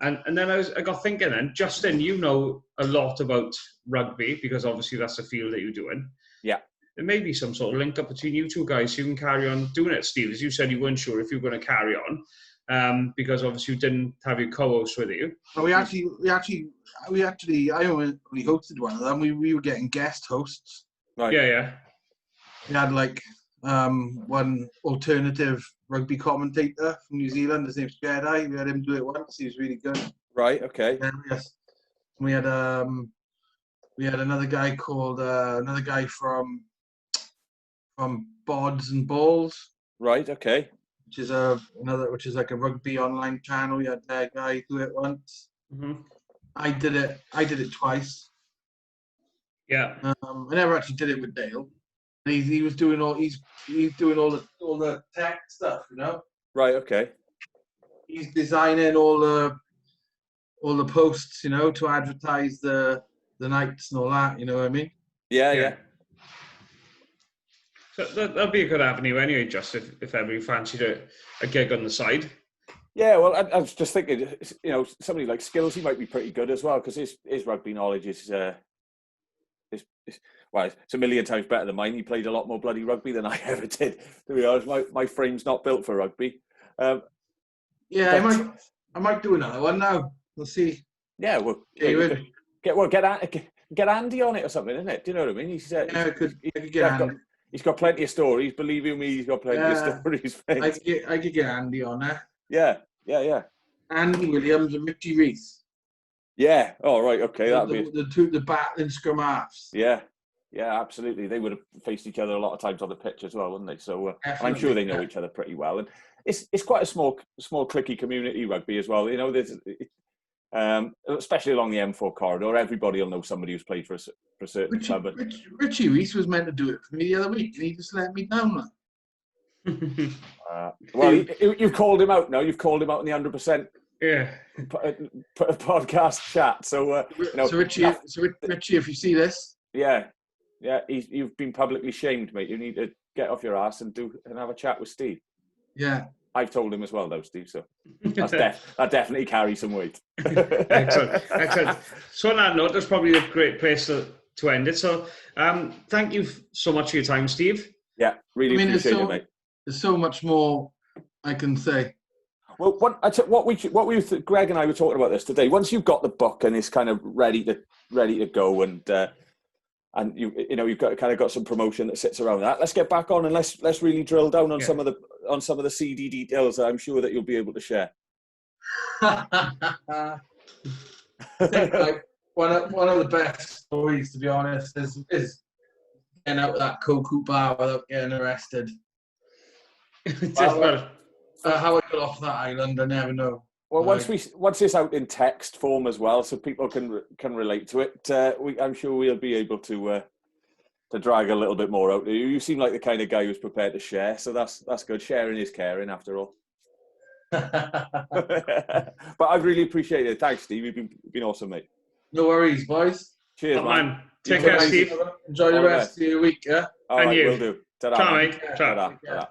then I got thinking then, Justin, you know a lot about rugby because obviously that's the field that you're doing. Yeah. There may be some sort of link up between you two guys so you can carry on doing it, Steve. As you said, you weren't sure if you were going to carry on because obviously you didn't have your co-host with you. Well, we actually, I only hosted one of them. We were getting guest hosts. Right. Yeah. We had like one alternative rugby commentator from New Zealand. His name's Jedi. We had him do it once. He was really good. Right. Okay. Yes. We had another guy called another guy from Bods and Balls. Right. Okay. Which is like a rugby online channel. We had that guy do it once. Mm-hmm. I did it twice. Yeah. I never actually did it with Dale. He was doing all the tech stuff, you know. Right. Okay. He's designing all the posts, you know, to advertise the nights and all that. You know what I mean? Yeah. So that'll be a good avenue anyway, just if ever you fancied a gig on the side. Yeah, well, I was just thinking, you know, somebody like Skills, he might be pretty good as well because his rugby knowledge is it's a million times better than mine. He played a lot more bloody rugby than I ever did. To be honest, my frame's not built for rugby. I might do another one now. We'll see. Yeah, well, get Andy on it or something, isn't it? Do you know what I mean? He said, I could get Andy. He's got plenty of stories. Believe you me, he's got plenty of stories. I could get Andy on there. Yeah. Andy Williams and Richie Reese. Yeah. Oh, right. Okay. The battling scrum halves. Yeah. Yeah, absolutely. They would have faced each other a lot of times on the pitch as well, wouldn't they? So I'm sure they know each other pretty well. And it's quite a small cliquey community, rugby as well. You know, there's especially along the M4 corridor, everybody will know somebody who's played for a certain club. Richie Reese was meant to do it for me the other week, and he just let me down. Well, you've called him out now. You've called him out in the 100%. Yeah. Podcast chat. So, so Richie, if you see this, yeah, you've been publicly shamed, mate. You need to get off your ass and have a chat with Steve. Yeah, I've told him as well, though, Steve. So that definitely carries some weight. Excellent. So on that note, that's probably a great place to end it. So, thank you so much for your time, Steve. Yeah, really appreciate it, mate. There's so much more I can say. Well, Greg and I were talking about this today. Once you've got the book and it's kind of ready to go, and you've got some promotion that sits around that, let's get back on and let's really drill down on some of the CD details that I'm sure that you'll be able to share. I think one of the best stories, to be honest, is getting out of that Cocoa bar without getting arrested. How I got off that island, I never know. Well, once it's out in text form as well, so people can relate to it, I'm sure we'll be able to drag a little bit more out. You seem like the kind of guy who's prepared to share, so that's good. Sharing is caring, after all. But I really appreciate it. Thanks, Steve. You've been awesome, mate. No worries, boys. Cheers, man. Take care, Steve. Enjoy the rest of your week, yeah? All right, will do. Ta-da, mate. Ta-da.